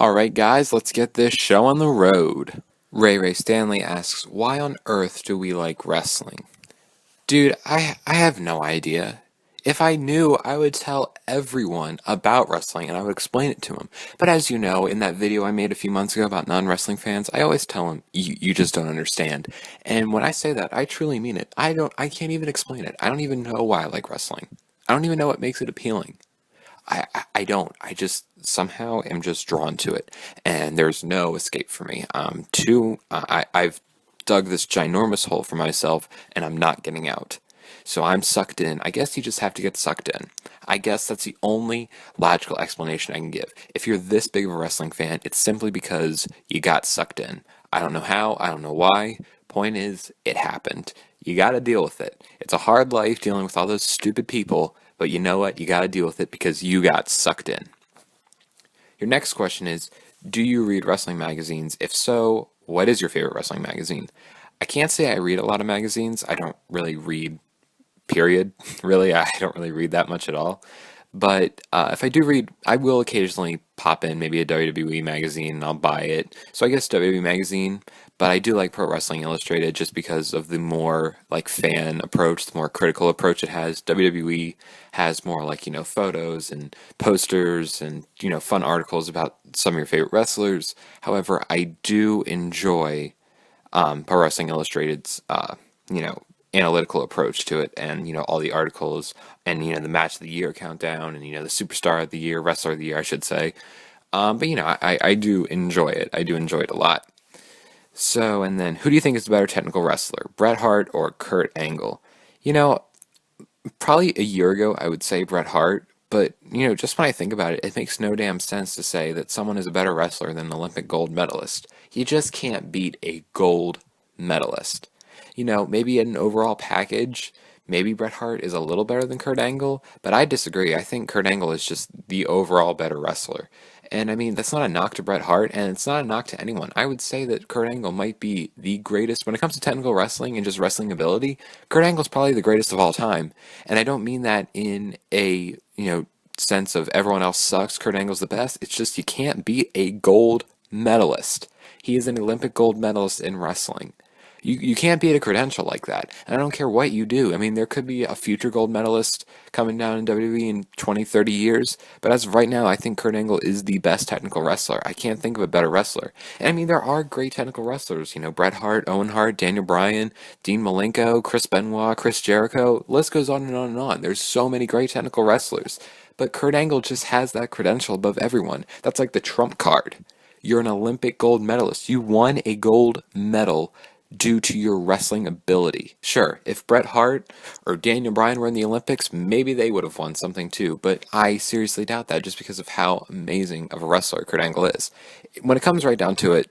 Alright guys, let's get this show on the road. Ray Stanley asks, why on earth do we like wrestling? Dude, I have no idea. If I knew, I would tell everyone about wrestling and I would explain it to them. But as you know, in that video I made a few months ago about non-wrestling fans, I always tell them, you just don't understand. And when I say that, I truly mean it. I can't even explain it. I don't even know why I like wrestling. I don't even know what makes it appealing. I don't. I just somehow am just drawn to it, and there's no escape for me. I've dug this ginormous hole for myself, and I'm not getting out. So I'm sucked in. I guess you just have to get sucked in. I guess that's the only logical explanation I can give. If you're this big of a wrestling fan, it's simply because you got sucked in. I don't know how, I don't know why. Point is, it happened. You gotta deal with it. It's a hard life dealing with all those stupid people, but you know what? You gotta deal with it because you got sucked in. Your next question is, do you read wrestling magazines? If so, what is your favorite wrestling magazine? I can't say I read a lot of magazines. I don't really read, period. Really, I don't really read that much at all. But if I do read, I will occasionally pop in maybe a WWE magazine and I'll buy it. So I guess WWE magazine, but I do like Pro Wrestling Illustrated just because of the more like fan approach, the more critical approach it has. WWE has more like, photos and posters and, fun articles about some of your favorite wrestlers. However, I do enjoy Pro Wrestling Illustrated's, analytical approach to it, and all the articles, and the match of the year countdown, and the superstar of the year, wrestler of the year, I should say. But I do enjoy it. I do enjoy it a lot. So, and then, who do you think is the better technical wrestler, Bret Hart or Kurt Angle? You know, Probably a year ago, I would say Bret Hart, but just when I think about it, it makes no damn sense to say that someone is a better wrestler than an Olympic gold medalist. You just can't beat a gold medalist. Maybe in an overall package, maybe Bret Hart is a little better than Kurt Angle, but I disagree. I think Kurt Angle is just the overall better wrestler. And I mean, that's not a knock to Bret Hart, and it's not a knock to anyone. I would say that Kurt Angle might be the greatest when it comes to technical wrestling and just wrestling ability. Kurt Angle is probably the greatest of all time. And I don't mean that in a, sense of everyone else sucks, Kurt Angle's the best. It's just you can't beat a gold medalist. He is an Olympic gold medalist in wrestling. You can't beat a credential like that. And I don't care what you do. I mean, there could be a future gold medalist coming down in WWE in 20, 30 years. But as of right now, I think Kurt Angle is the best technical wrestler. I can't think of a better wrestler. And I mean, there are great technical wrestlers. Bret Hart, Owen Hart, Daniel Bryan, Dean Malenko, Chris Benoit, Chris Jericho. List goes on and on and on. There's so many great technical wrestlers. But Kurt Angle just has that credential above everyone. That's like the trump card. You're an Olympic gold medalist. You won a gold medal due to your wrestling ability. Sure, if Bret Hart or Daniel Bryan were in the Olympics, maybe they would have won something too, but I seriously doubt that just because of how amazing of a wrestler Kurt Angle is. When it comes right down to it,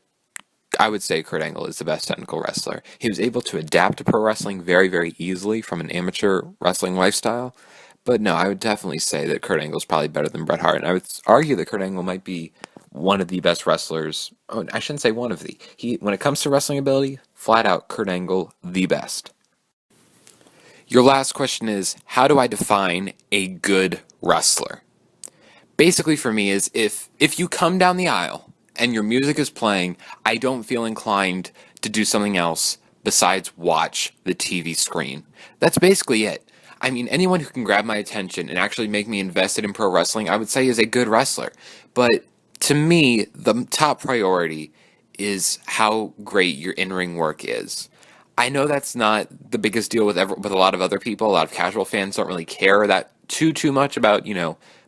I would say Kurt Angle is the best technical wrestler. He was able to adapt to pro wrestling very, very easily from an amateur wrestling lifestyle. But no, I would definitely say that Kurt Angle is probably better than Bret Hart. And I would argue that Kurt Angle might be one of the best wrestlers. Oh, I shouldn't say one of the. When it comes to wrestling ability, flat out Kurt Angle, the best. Your last question is, how do I define a good wrestler? Basically for me is if you come down the aisle and your music is playing, I don't feel inclined to do something else besides watch the TV screen. That's basically it. I mean, anyone who can grab my attention and actually make me invested in pro wrestling, I would say is a good wrestler. But to me, the top priority is how great your in-ring work is. I know that's not the biggest deal with a lot of other people. A lot of casual fans don't really care that too much about,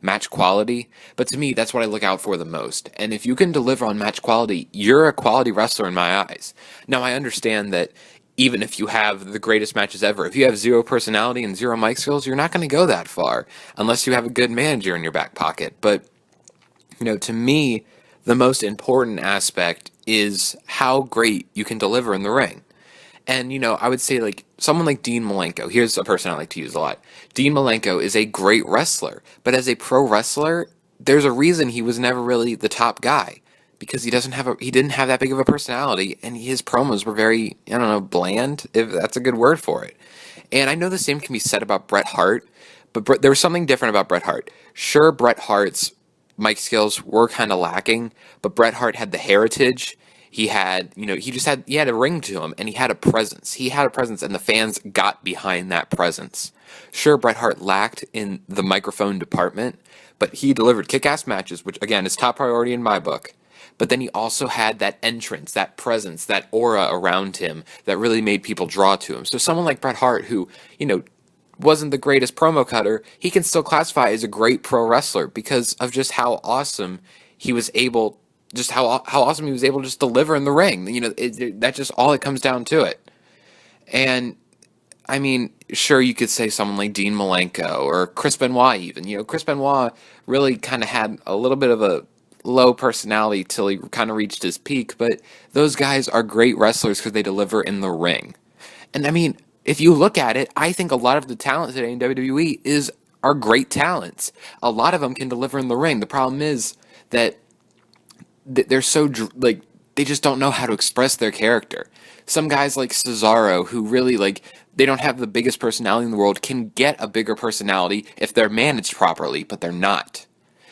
match quality. But to me, that's what I look out for the most. And if you can deliver on match quality, you're a quality wrestler in my eyes. Now, I understand that even if you have the greatest matches ever, if you have zero personality and zero mic skills, you're not going to go that far unless you have a good manager in your back pocket. But, to me, the most important aspect is how great you can deliver in the ring. And, I would say, like, someone like Dean Malenko, here's a person I like to use a lot. Dean Malenko is a great wrestler, but as a pro wrestler, there's a reason he was never really the top guy. Because he didn't have that big of a personality, and his promos were very, bland, if that's a good word for it. And I know the same can be said about Bret Hart, but there was something different about Bret Hart. Sure, Bret Hart's Mike's skills were kind of lacking, but Bret Hart had the heritage. He had, he had a ring to him, and he had a presence. He had a presence, and the fans got behind that presence. Sure, Bret Hart lacked in the microphone department, but he delivered kick-ass matches, which, again, is top priority in my book. But then he also had that entrance, that presence, that aura around him that really made people draw to him. So someone like Bret Hart, who, wasn't the greatest promo cutter, he can still classify as a great pro wrestler because of just how awesome he was able, just how awesome he was able to just deliver in the ring. That's just all it comes down to it. And I mean, sure, you could say someone like Dean Malenko or Chris Benoit even. Chris Benoit really kind of had a little bit of a low personality till he kind of reached his peak, but those guys are great wrestlers because they deliver in the ring. And I mean, if you look at it, I think a lot of the talent today in WWE are great talents. A lot of them can deliver in the ring. The problem is that they're so they just don't know how to express their character. Some guys like Cesaro, who really they don't have the biggest personality in the world, can get a bigger personality if they're managed properly, but they're not.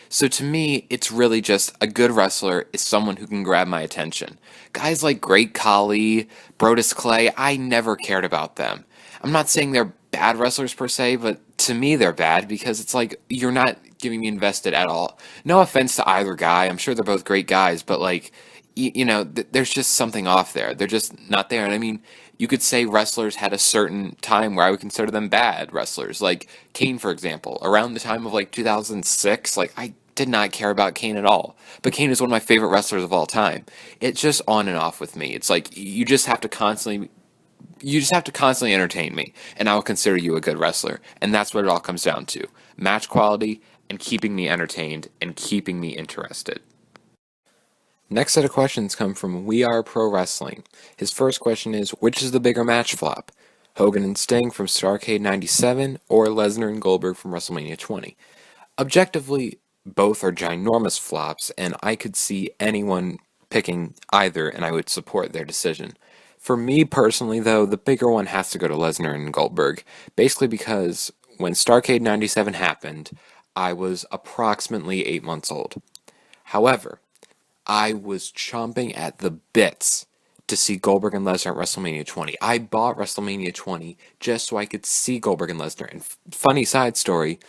So to me, it's really just a good wrestler is someone who can grab my attention. Guys like Great Khali, Brodus Clay, I never cared about them. I'm not saying they're bad wrestlers per se, but to me they're bad because it's like you're not giving me invested at all. No offense to either guy. I'm sure they're both great guys, but there's just something off there. They're just not there. And I mean, you could say wrestlers had a certain time where I would consider them bad wrestlers. Like Kane, for example. Around the time of 2006, I did not care about Kane at all. But Kane is one of my favorite wrestlers of all time. It's just on and off with me. It's like you just have to constantly entertain me, and I will consider you a good wrestler. And that's what it all comes down to. Match quality and keeping me entertained and keeping me interested. Next set of questions come from We Are Pro Wrestling. His first question is, which is the bigger match flop? Hogan and Sting from Starrcade 97 or Lesnar and Goldberg from WrestleMania 20? Objectively, both are ginormous flops, and I could see anyone picking either, and I would support their decision. For me personally, though, the bigger one has to go to Lesnar and Goldberg, basically because when Starrcade 97 happened, I was approximately 8 months old. However, I was chomping at the bits to see Goldberg and Lesnar at WrestleMania 20. I bought WrestleMania 20 just so I could see Goldberg and Lesnar. And funny side story,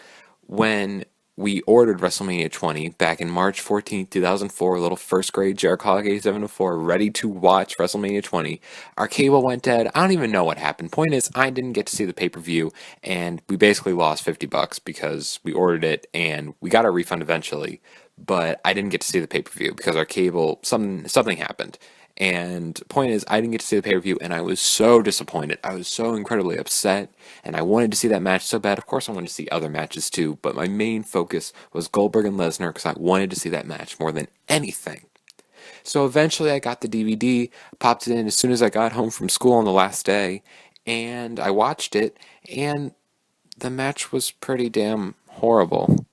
when we ordered WrestleMania 20 back in March 14th, 2004, little first grade Jericholic8704, ready to watch WrestleMania 20. Our cable went dead. I don't even know what happened. Point is, I didn't get to see the pay-per-view, and we basically lost $50 because we ordered it, and we got our refund eventually, but I didn't get to see the pay-per-view because our cable, something happened. And point is, I didn't get to see the pay-per-view, and I was so disappointed. I was so incredibly upset, and I wanted to see that match so bad. Of course, I wanted to see other matches too, but my main focus was Goldberg and Lesnar because I wanted to see that match more than anything. So eventually, I got the DVD, popped it in as soon as I got home from school on the last day, and I watched it, and the match was pretty damn horrible.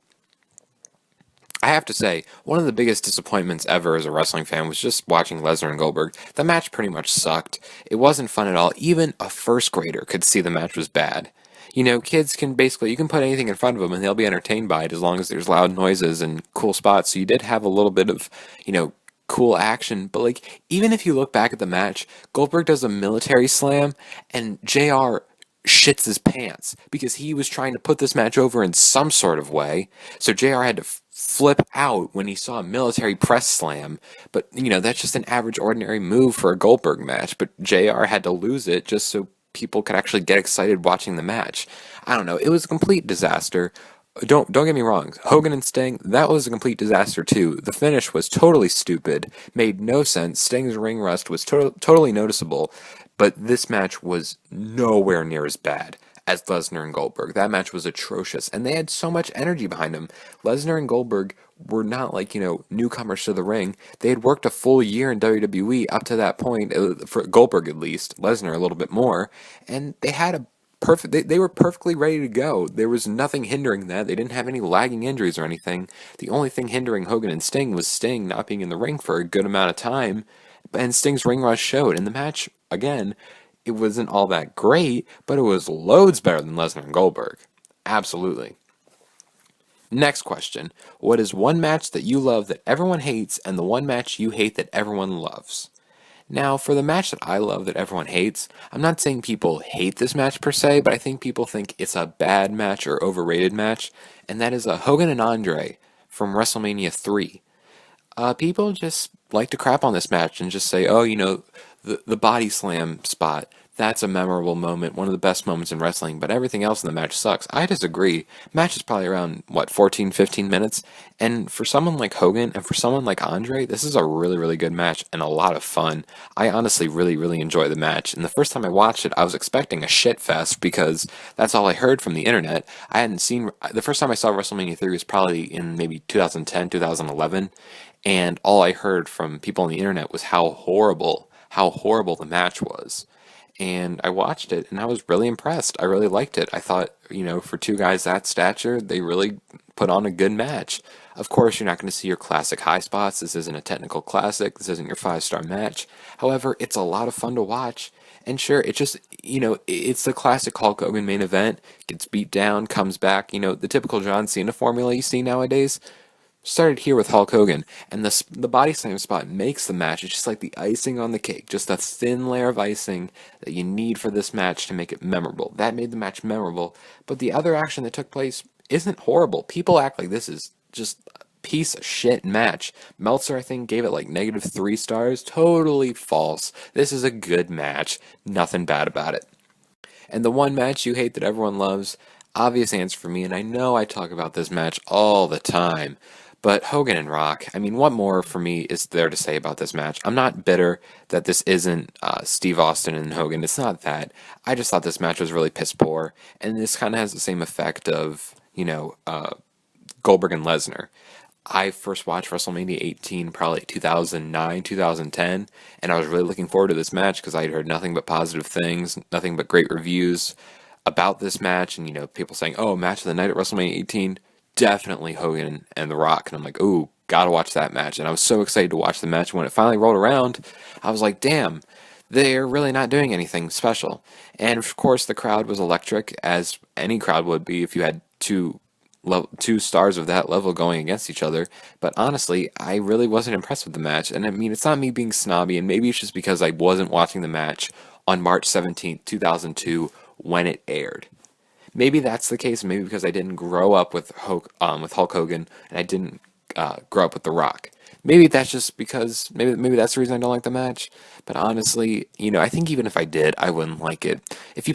I have to say, one of the biggest disappointments ever as a wrestling fan was just watching Lesnar and Goldberg. The match pretty much sucked. It wasn't fun at all. Even a first grader could see the match was bad. Kids can you can put anything in front of them and they'll be entertained by it as long as there's loud noises and cool spots. So you did have a little bit of, cool action. But even if you look back at the match, Goldberg does a military slam and JR shits his pants because he was trying to put this match over in some sort of way. So JR had to flip out when he saw a military press slam. But, that's just an average, ordinary move for a Goldberg match. But JR had to lose it just so people could actually get excited watching the match. I don't know. It was a complete disaster. Don't get me wrong. Hogan and Sting, that was a complete disaster too. The finish was totally stupid, made no sense. Sting's ring rust was totally noticeable. But this match was nowhere near as bad as Lesnar and Goldberg. That match was atrocious, and they had so much energy behind them. Lesnar and Goldberg were not newcomers to the ring. They had worked a full year in WWE up to that point, for Goldberg at least, Lesnar a little bit more, and they had they were perfectly ready to go. There was nothing hindering that. They didn't have any lagging injuries or anything. The only thing hindering Hogan and Sting was Sting not being in the ring for a good amount of time, and Sting's ring rust showed. In the match, again, it wasn't all that great, but it was loads better than Lesnar and Goldberg. Absolutely. Next question. What is one match that you love that everyone hates and the one match you hate that everyone loves? Now, for the match that I love that everyone hates, I'm not saying people hate this match per se, but I think people think it's a bad match or overrated match, and that is a Hogan and Andre from WrestleMania 3. People just like to crap on this match and just say, oh, the body slam spot, that's a memorable moment, one of the best moments in wrestling, but everything else in the match sucks. I disagree. Match is probably around, 14, 15 minutes, and for someone like Hogan and for someone like Andre, this is a really, really good match and a lot of fun. I honestly really, really enjoy the match, and the first time I watched it, I was expecting a shit fest because that's all I heard from the internet. The first time I saw WrestleMania 3 was probably in maybe 2010, 2011, and all I heard from people on the internet was how horrible the match was. And I watched it and I was really impressed. I really liked it. I thought, for two guys that stature, they really put on a good match. Of course, you're not going to see your classic high spots. This isn't a technical classic. This isn't your 5-star match. However, it's a lot of fun to watch. And sure, it just, it's the classic Hulk Hogan main event. Gets beat down, comes back. The typical John Cena formula you see nowadays started here with Hulk Hogan, and the body slam spot makes the match. It's just like the icing on the cake, just a thin layer of icing that you need for this match to make it memorable. That made the match memorable, but the other action that took place isn't horrible. People act like this is just a piece of shit match. Meltzer, I think, gave it like -3 stars. Totally false. This is a good match. Nothing bad about it. And the one match you hate that everyone loves, obvious answer for me, and I know I talk about this match all the time, but Hogan and Rock, I mean, what more for me is there to say about this match? I'm not bitter that this isn't Steve Austin and Hogan. It's not that. I just thought this match was really piss poor, and this kind of has the same effect of, Goldberg and Lesnar. I first watched WrestleMania 18 probably 2009, 2010, and I was really looking forward to this match because I had heard nothing but positive things, nothing but great reviews about this match, and people saying, "Oh, match of the night at WrestleMania 18, definitely Hogan and The Rock." And I'm like, "Ooh, gotta watch that match." And I was so excited to watch the match. When it finally rolled around, I was like, "Damn, they're really not doing anything special." And of course, the crowd was electric, as any crowd would be if you had two stars of that level going against each other. But honestly, I really wasn't impressed with the match. And I mean, it's not me being snobby, and maybe it's just because I wasn't watching the match on March 17th, 2002, when it aired. Maybe that's the case. Maybe because I didn't grow up with Hulk Hogan, and I didn't grow up with The Rock. Maybe that's just because maybe that's the reason I don't like the match. But honestly, I think even if I did, I wouldn't like it. If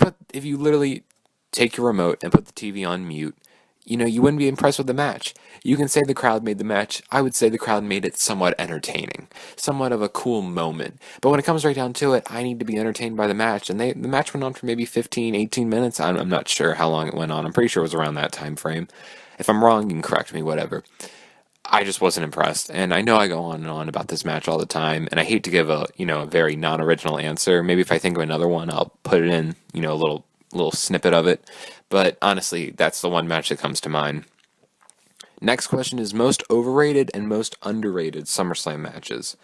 you literally take your remote and put the TV on mute, you wouldn't be impressed with the match. You can say the crowd made the match. I would say the crowd made it somewhat entertaining, somewhat of a cool moment. But when it comes right down to it, I need to be entertained by the match. And the match went on for maybe 15, 18 minutes. I'm not sure how long it went on. I'm pretty sure it was around that time frame. If I'm wrong, you can correct me, whatever. I just wasn't impressed. And I know I go on and on about this match all the time, and I hate to give a very non-original answer. Maybe if I think of another one, I'll put it in, a little snippet of it. But honestly, that's the one match that comes to mind. Next question is most overrated and most underrated SummerSlam matches.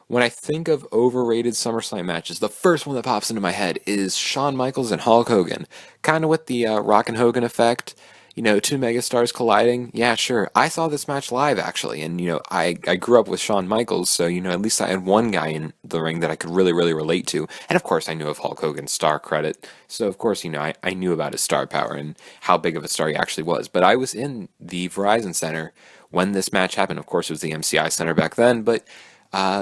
When I think of overrated SummerSlam matches, the first one that pops into my head is Shawn Michaels and Hulk Hogan. Kind of with the Rock and Hogan effect. Two megastars colliding. Yeah, sure. I saw this match live, actually. And, I grew up with Shawn Michaels, so, at least I had one guy in the ring that I could really, really relate to. And, of course, I knew of Hulk Hogan's star credit. So, of course, I knew about his star power and how big of a star he actually was. But I was in the Verizon Center when this match happened. Of course, it was the MCI Center back then, but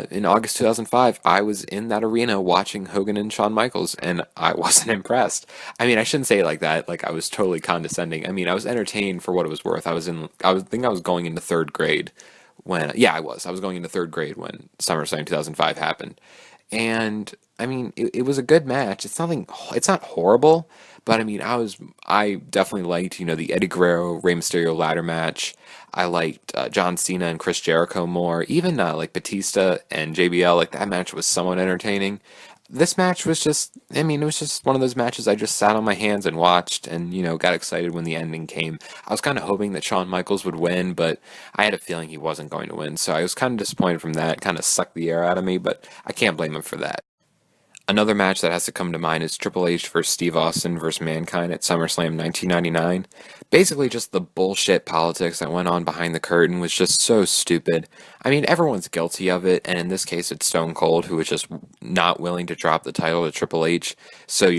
in August 2005, I was in that arena watching Hogan and Shawn Michaels, and I wasn't impressed. I mean, I shouldn't say it like that, like I was totally condescending. I mean, I was entertained for what it was worth. I think I was going into third grade when, yeah, I was going into third grade when SummerSlam 2005 happened. And, I mean, it was a good match. It's not horrible, but I mean, I definitely liked, the Eddie Guerrero, Rey Mysterio ladder match. I liked John Cena and Chris Jericho more. Even like Batista and JBL, like that match was somewhat entertaining. This match was just, I mean, it was just one of those matches I just sat on my hands and watched and, got excited when the ending came. I was kind of hoping that Shawn Michaels would win, but I had a feeling he wasn't going to win. So I was kind of disappointed from that, kind of sucked the air out of me, but I can't blame him for that. Another match that has to come to mind is Triple H versus Steve Austin versus Mankind at SummerSlam 1999. Basically, just the bullshit politics that went on behind the curtain was just so stupid. I mean, everyone's guilty of it, and in this case, it's Stone Cold, who was just not willing to drop the title to Triple H. So,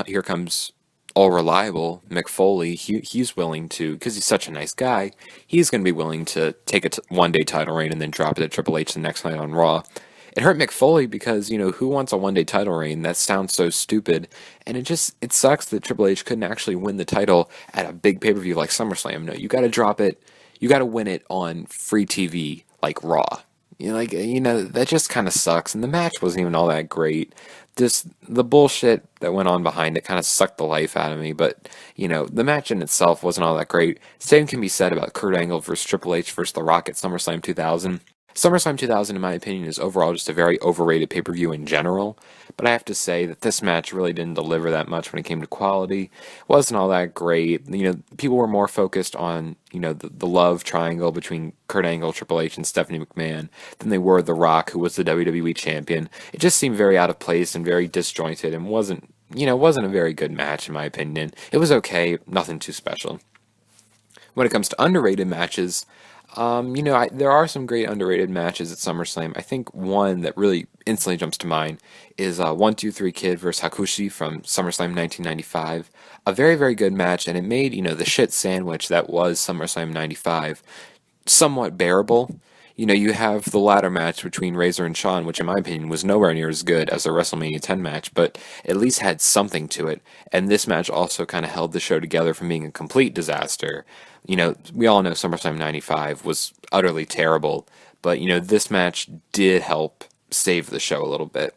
here comes all reliable Mick Foley. He's willing to, because he's such a nice guy, he's going to be willing to take a one-day title reign and then drop it at Triple H the next night on Raw. It hurt Mick Foley because, who wants a one-day title reign? That sounds so stupid. And it sucks that Triple H couldn't actually win the title at a big pay-per-view like SummerSlam. No, you gotta drop it, you gotta win it on free TV like Raw. That just kind of sucks. And the match wasn't even all that great. Just the bullshit that went on behind it kind of sucked the life out of me. But, the match in itself wasn't all that great. Same can be said about Kurt Angle versus Triple H versus The Rock at SummerSlam 2000. SummerSlam 2000, in my opinion, is overall just a very overrated pay-per-view in general, but I have to say that this match really didn't deliver that much when it came to quality. Wasn't all that great. People were more focused on, the love triangle between Kurt Angle, Triple H, and Stephanie McMahon than they were The Rock, who was the WWE champion. It just seemed very out of place and very disjointed and wasn't a very good match, in my opinion. It was okay, nothing too special. When it comes to underrated matches, there are some great underrated matches at SummerSlam. I think one that really instantly jumps to mind is 1-2-3 Kid versus Hakushi from SummerSlam 1995. A very, very good match, and it made, the shit sandwich that was SummerSlam 95 somewhat bearable. You have the ladder match between Razor and Shawn, which in my opinion was nowhere near as good as the WrestleMania 10 match, but at least had something to it. And this match also kind of held the show together from being a complete disaster. We all know SummerSlam 95 was utterly terrible, but, this match did help save the show a little bit.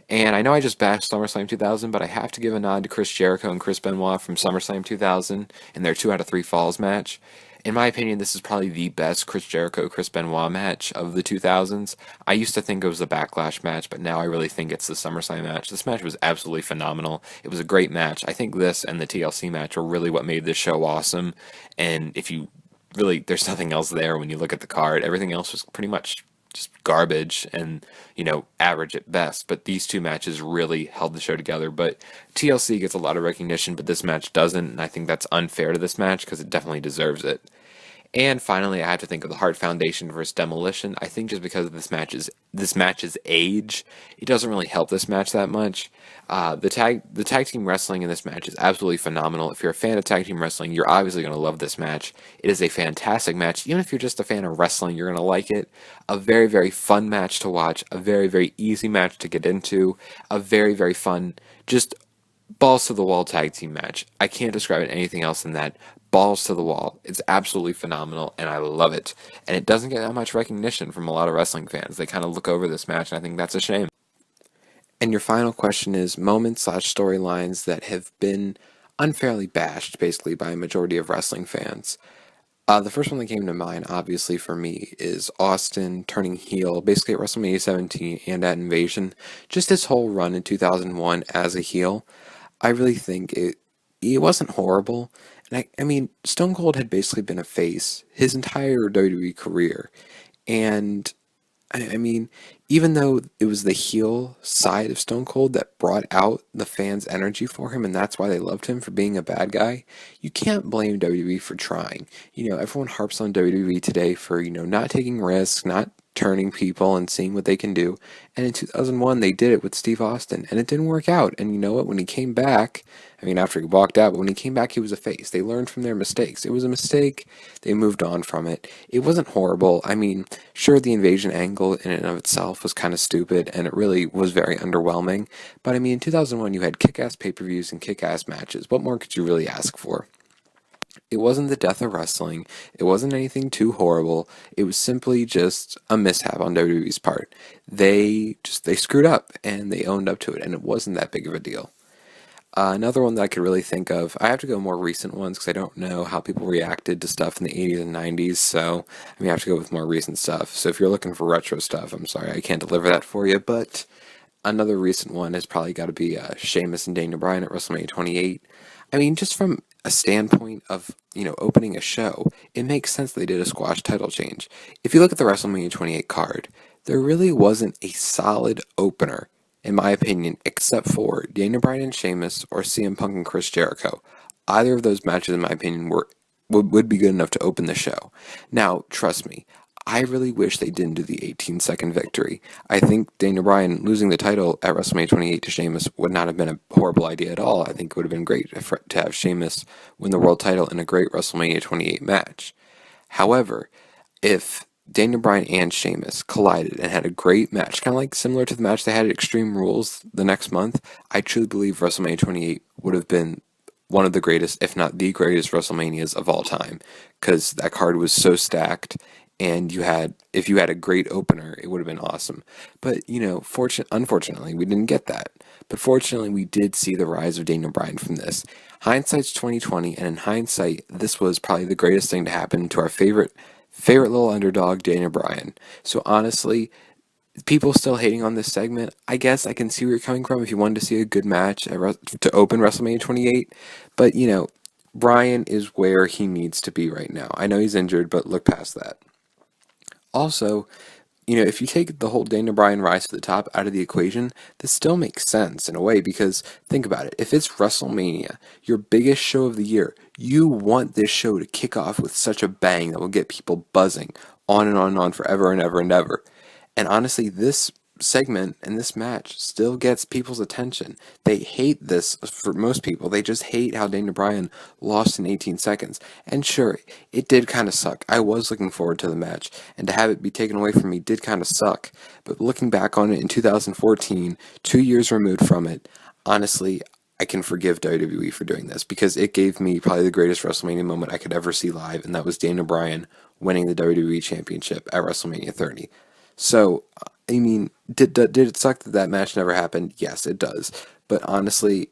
And I know I just bashed SummerSlam 2000, but I have to give a nod to Chris Jericho and Chris Benoit from SummerSlam 2000 in their 2 out of 3 Falls match. In my opinion, this is probably the best Chris Jericho-Chris Benoit match of the 2000s. I used to think it was the Backlash match, but now I really think it's the SummerSlam match. This match was absolutely phenomenal. It was a great match. I think this and the TLC match are really what made this show awesome. And there's nothing else there when you look at the card. Everything else was pretty much just garbage and, average at best. But these two matches really held the show together. But TLC gets a lot of recognition, but this match doesn't. And I think that's unfair to this match because it definitely deserves it. And finally, I have to think of the Hart Foundation versus Demolition. I think just because of this match's age, it doesn't really help this match that much. The tag team wrestling in this match is absolutely phenomenal. If you're a fan of tag team wrestling, you're obviously going to love this match. It is a fantastic match. Even if you're just a fan of wrestling, you're going to like it. A very, very fun match to watch. A very, very easy match to get into. A very, very fun, just balls to the wall tag team match. I can't describe it anything else than that. Balls to the wall. It's absolutely phenomenal, and I love it. And it doesn't get that much recognition from a lot of wrestling fans. They kind of look over this match, and I think that's a shame. And your final question is moments/storylines that have been unfairly bashed, basically, by a majority of wrestling fans. The first one that came to mind, obviously, for me, is Austin turning heel, basically at WrestleMania 17 and at Invasion. Just his whole run in 2001 as a heel, I really think it wasn't horrible. And I mean, Stone Cold had basically been a face his entire WWE career. And I mean, even though it was the heel side of Stone Cold that brought out the fans' energy for him, and that's why they loved him for being a bad guy, you can't blame WWE for trying. Everyone harps on WWE today for, not taking risks, not turning people and seeing what they can do. And in 2001, they did it with Steve Austin, and it didn't work out. And you know what? When he came back, after he walked out, but when he came back, he was a face. They learned from their mistakes. It was a mistake. They moved on from it. It wasn't horrible. Sure, the Invasion angle in and of itself was kind of stupid, and it really was very underwhelming. But in 2001, you had kick-ass pay-per-views and kick-ass matches. What more could you really ask for? It wasn't the death of wrestling. It wasn't anything too horrible. It was simply just a mishap on WWE's part. They screwed up, and they owned up to it, and it wasn't that big of a deal. Another one that I could really think of, I have to go more recent ones because I don't know how people reacted to stuff in the 80s and 90s, so I have to go with more recent stuff. So if you're looking for retro stuff, I'm sorry, I can't deliver that for you, but another recent one has probably got to be Sheamus and Daniel Bryan at WrestleMania 28. Just from a standpoint of, opening a show, it makes sense they did a squash title change. If you look at the WrestleMania 28 card, there really wasn't a solid opener in my opinion, except for Daniel Bryan and Sheamus or CM Punk and Chris Jericho. Either of those matches, in my opinion, would be good enough to open the show. Now, trust me, I really wish they didn't do the 18-second victory. I think Daniel Bryan losing the title at WrestleMania 28 to Sheamus would not have been a horrible idea at all. I think it would have been great to have Sheamus win the world title in a great WrestleMania 28 match. However, if Daniel Bryan and Sheamus collided and had a great match, kind of like similar to the match they had at Extreme Rules the next month, I truly believe WrestleMania 28 would have been one of the greatest, if not the greatest WrestleManias of all time, because that card was so stacked, and if you had a great opener, it would have been awesome. But unfortunately, we didn't get that. But fortunately, we did see the rise of Daniel Bryan from this. Hindsight's 2020, and in hindsight, this was probably the greatest thing to happen to our favorite little underdog, Daniel Bryan. So honestly, people still hating on this segment, I guess I can see where you're coming from if you wanted to see a good match to open WrestleMania 28. But, Bryan is where he needs to be right now. I know he's injured, but look past that. Also, if you take the whole Daniel Bryan rise to the top out of the equation, this still makes sense in a way, because think about it. If it's WrestleMania, your biggest show of the year, you want this show to kick off with such a bang that will get people buzzing on and on and on forever and ever and ever. And honestly, this segment and this match still gets people's attention. They hate this for most people. They just hate how Daniel Bryan lost in 18 seconds. And sure, it did kind of suck. I was looking forward to the match, and to have it be taken away from me did kind of suck. But looking back on it in 2014, 2 years removed from it, honestly, I can forgive WWE for doing this, because it gave me probably the greatest WrestleMania moment I could ever see live, and that was Daniel Bryan winning the WWE Championship at WrestleMania 30. So, I mean, did it suck that match never happened? Yes, it does. But honestly,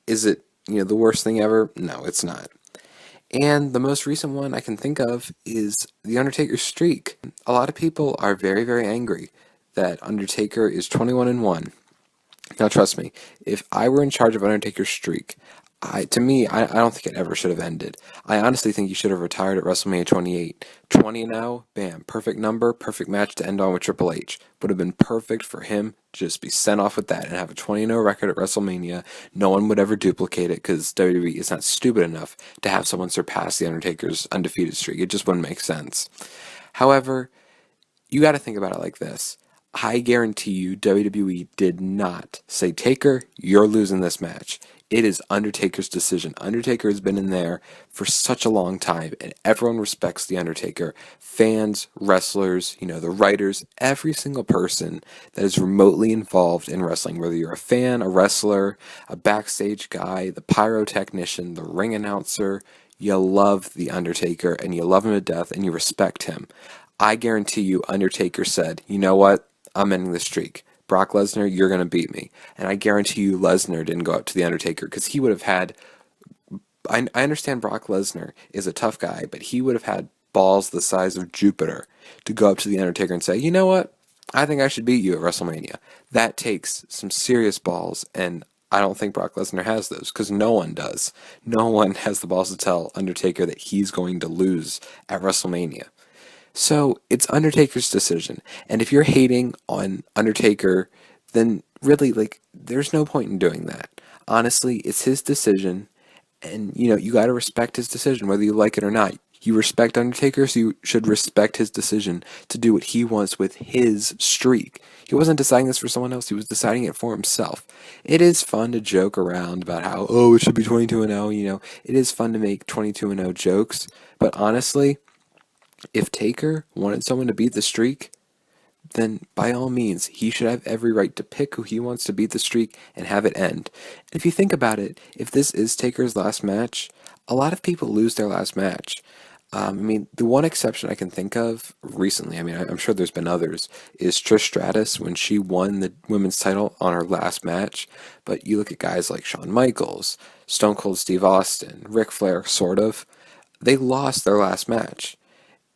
is it, the worst thing ever? No, it's not. And the most recent one I can think of is The Undertaker's streak. A lot of people are very, very angry that Undertaker is 21-1. Now, trust me, if I were in charge of Undertaker's streak, I don't think it ever should have ended. I honestly think he should have retired at WrestleMania 28. 20-0, bam, perfect number, perfect match to end on with Triple H. Would have been perfect for him to just be sent off with that and have a 20-0 record at WrestleMania. No one would ever duplicate it, because WWE is not stupid enough to have someone surpass The Undertaker's undefeated streak. It just wouldn't make sense. However, you got to think about it like this. I guarantee you WWE did not say, Taker, you're losing this match. It is Undertaker's decision. Undertaker has been in there for such a long time, and everyone respects The Undertaker. Fans, wrestlers, the writers, every single person that is remotely involved in wrestling, whether you're a fan, a wrestler, a backstage guy, the pyrotechnician, the ring announcer, you love The Undertaker, and you love him to death, and you respect him. I guarantee you Undertaker said, you know what? I'm ending the streak. Brock Lesnar, you're going to beat me. And I guarantee you Lesnar didn't go up to The Undertaker, because he would have had... I understand Brock Lesnar is a tough guy, but he would have had balls the size of Jupiter to go up to The Undertaker and say, you know what? I think I should beat you at WrestleMania. That takes some serious balls, and I don't think Brock Lesnar has those, because no one does. No one has the balls to tell Undertaker that he's going to lose at WrestleMania. So, it's Undertaker's decision. And if you're hating on Undertaker, then really, there's no point in doing that. Honestly, it's his decision, and, you gotta respect his decision, whether you like it or not. You respect Undertaker, so you should respect his decision to do what he wants with his streak. He wasn't deciding this for someone else, he was deciding it for himself. It is fun to joke around about how, it should be 22-0, It is fun to make 22-0 jokes, but honestly, if Taker wanted someone to beat the streak, then by all means, he should have every right to pick who he wants to beat the streak and have it end. And if you think about it, if this is Taker's last match, a lot of people lose their last match. The one exception I can think of recently, I'm sure there's been others, is Trish Stratus when she won the women's title on her last match. But you look at guys like Shawn Michaels, Stone Cold Steve Austin, Ric Flair, sort of, they lost their last match.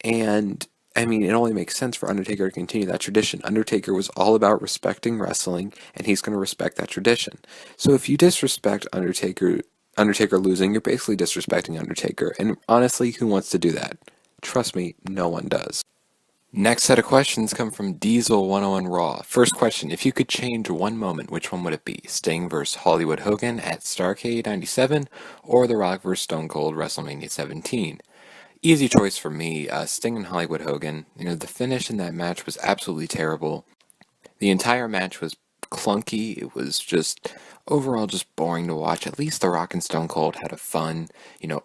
And, it only makes sense for Undertaker to continue that tradition. Undertaker was all about respecting wrestling, and he's going to respect that tradition. So if you disrespect Undertaker losing, you're basically disrespecting Undertaker. And honestly, who wants to do that? Trust me, no one does. Next set of questions come from Diesel 101 Raw. First question, if you could change one moment, which one would it be? Sting vs. Hollywood Hogan at Starrcade 97 or The Rock vs. Stone Cold WrestleMania 17? Easy choice for me, Sting and Hollywood Hogan. The finish in that match was absolutely terrible. The entire match was clunky. It was just overall just boring to watch. At least The Rock and Stone Cold had a fun,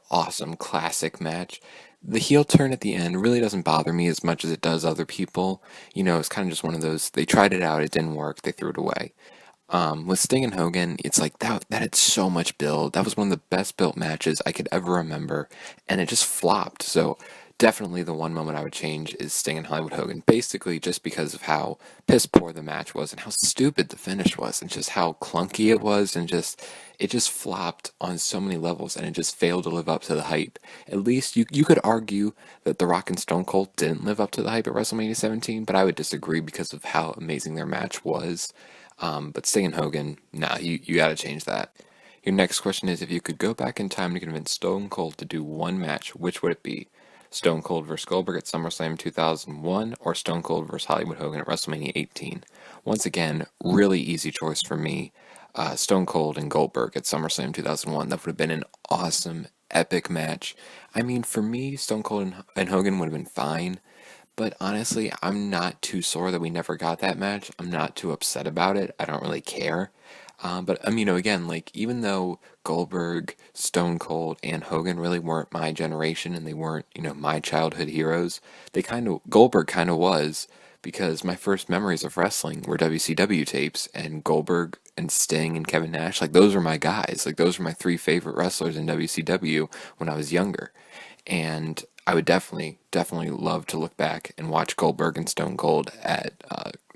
awesome classic match. The heel turn at the end really doesn't bother me as much as it does other people. It's kind of just one of those, they tried it out, it didn't work, they threw it away. With Sting and Hogan, it's like that had so much build. That was one of the best built matches I could ever remember, and it just flopped. So definitely the one moment I would change is Sting and Hollywood Hogan, basically just because of how piss poor the match was and how stupid the finish was and just how clunky it was and just it just flopped on so many levels and it just failed to live up to the hype. At least you could argue that The Rock and Stone Cold didn't live up to the hype at WrestleMania 17, but I would disagree because of how amazing their match was. But Sting and Hogan, nah, you gotta change that. Your next question is, if you could go back in time to convince Stone Cold to do one match, which would it be? Stone Cold vs. Goldberg at SummerSlam 2001 or Stone Cold vs. Hollywood Hogan at WrestleMania 18? Once again, really easy choice for me. Stone Cold and Goldberg at SummerSlam 2001. That would have been an awesome, epic match. I mean, for me, Stone Cold and Hogan would have been fine. But honestly, I'm not too sore that we never got that match. I'm not too upset about it. I don't really care. But again, like even though Goldberg, Stone Cold, and Hogan really weren't my generation and they weren't, my childhood heroes, Goldberg kind of was because my first memories of wrestling were WCW tapes and Goldberg and Sting and Kevin Nash. Like those were my guys. Like those were my three favorite wrestlers in WCW when I was younger. And I would definitely love to look back and watch Goldberg and Stone Cold at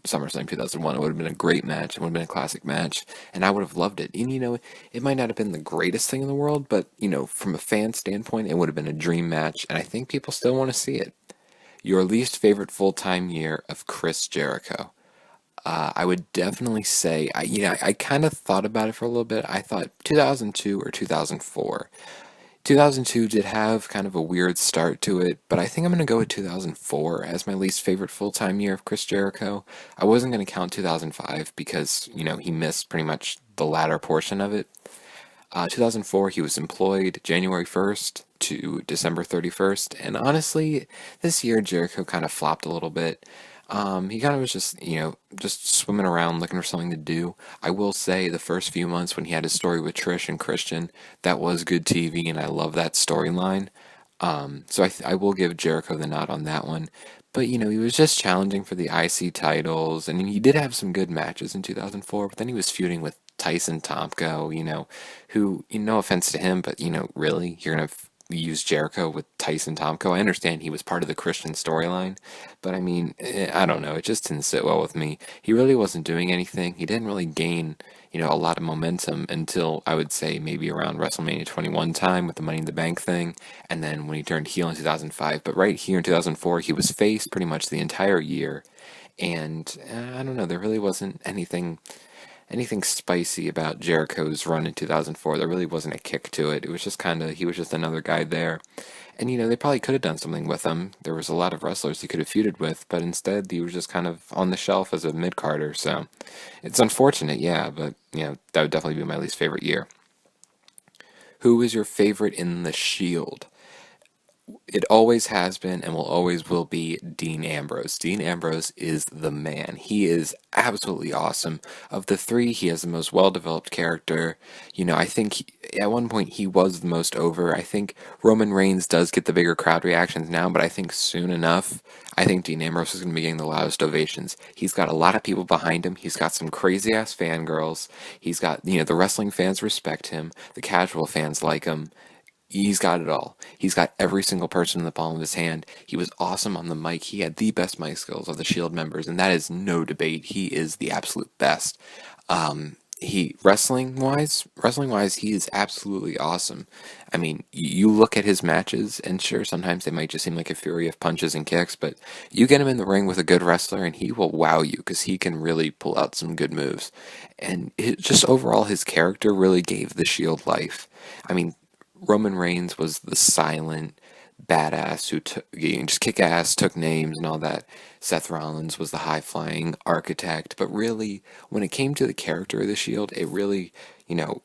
SummerSlam 2001. It would have been a great match. It would have been a classic match, and I would have loved it. And it might not have been the greatest thing in the world, but from a fan standpoint, it would have been a dream match, and I think people still want to see it. Your least favorite full-time year of Chris Jericho. I would definitely say, I kind of thought about it for a little bit. I thought 2002 or 2004. 2002 did have kind of a weird start to it, but I think I'm going to go with 2004 as my least favorite full-time year of Chris Jericho. I wasn't going to count 2005 because, he missed pretty much the latter portion of it. 2004, he was employed January 1st to December 31st, and honestly, this year Jericho kind of flopped a little bit. He kind of was just swimming around looking for something to do. I will say the first few months when he had his story with Trish and Christian, that was good TV, and I love that storyline. So I will give Jericho the nod on that one. But, he was just challenging for the IC titles, and he did have some good matches in 2004, but then he was feuding with Tyson Tomko, who, no offense to him, but, really, you're going to use Jericho with Tyson Tomko. I understand he was part of the Christian storyline, but I mean, I don't know. It just didn't sit well with me. He really wasn't doing anything. He didn't really gain, a lot of momentum until I would say maybe around WrestleMania 21 time with the Money in the Bank thing, and then when he turned heel in 2005. But right here in 2004, he was face pretty much the entire year, and I don't know. There really wasn't anything spicy about Jericho's run in 2004. There really wasn't a kick to it. It was just he was just another guy there. And, they probably could have done something with him. There was a lot of wrestlers he could have feuded with, but instead he was just kind of on the shelf as a mid-carder. So it's unfortunate, yeah, but, that would definitely be my least favorite year. Who is your favorite in the Shield? It always has been and will be Dean Ambrose. Dean Ambrose is the man. He is absolutely awesome. Of the three, he has the most well-developed character. I think at one point he was the most over. I think Roman Reigns does get the bigger crowd reactions now, but I think soon enough, I think Dean Ambrose is going to be getting the loudest ovations. He's got a lot of people behind him. He's got some crazy-ass fangirls. He's got, the wrestling fans respect him. The casual fans like him. He's got it all. He's got every single person in the palm of his hand. He was awesome on the mic. He had the best mic skills of the Shield members, and that is no debate. He is the absolute best. He wrestling wise, he is absolutely awesome. I mean, you look at his matches, and sure, sometimes they might just seem like a fury of punches and kicks, but you get him in the ring with a good wrestler, and he will wow you because he can really pull out some good moves. And just overall, his character really gave the Shield life. I mean, Roman Reigns was the silent, badass who took, just kick ass, took names and all that. Seth Rollins was the high flying architect, but really, when it came to the character of the Shield, it really, you know,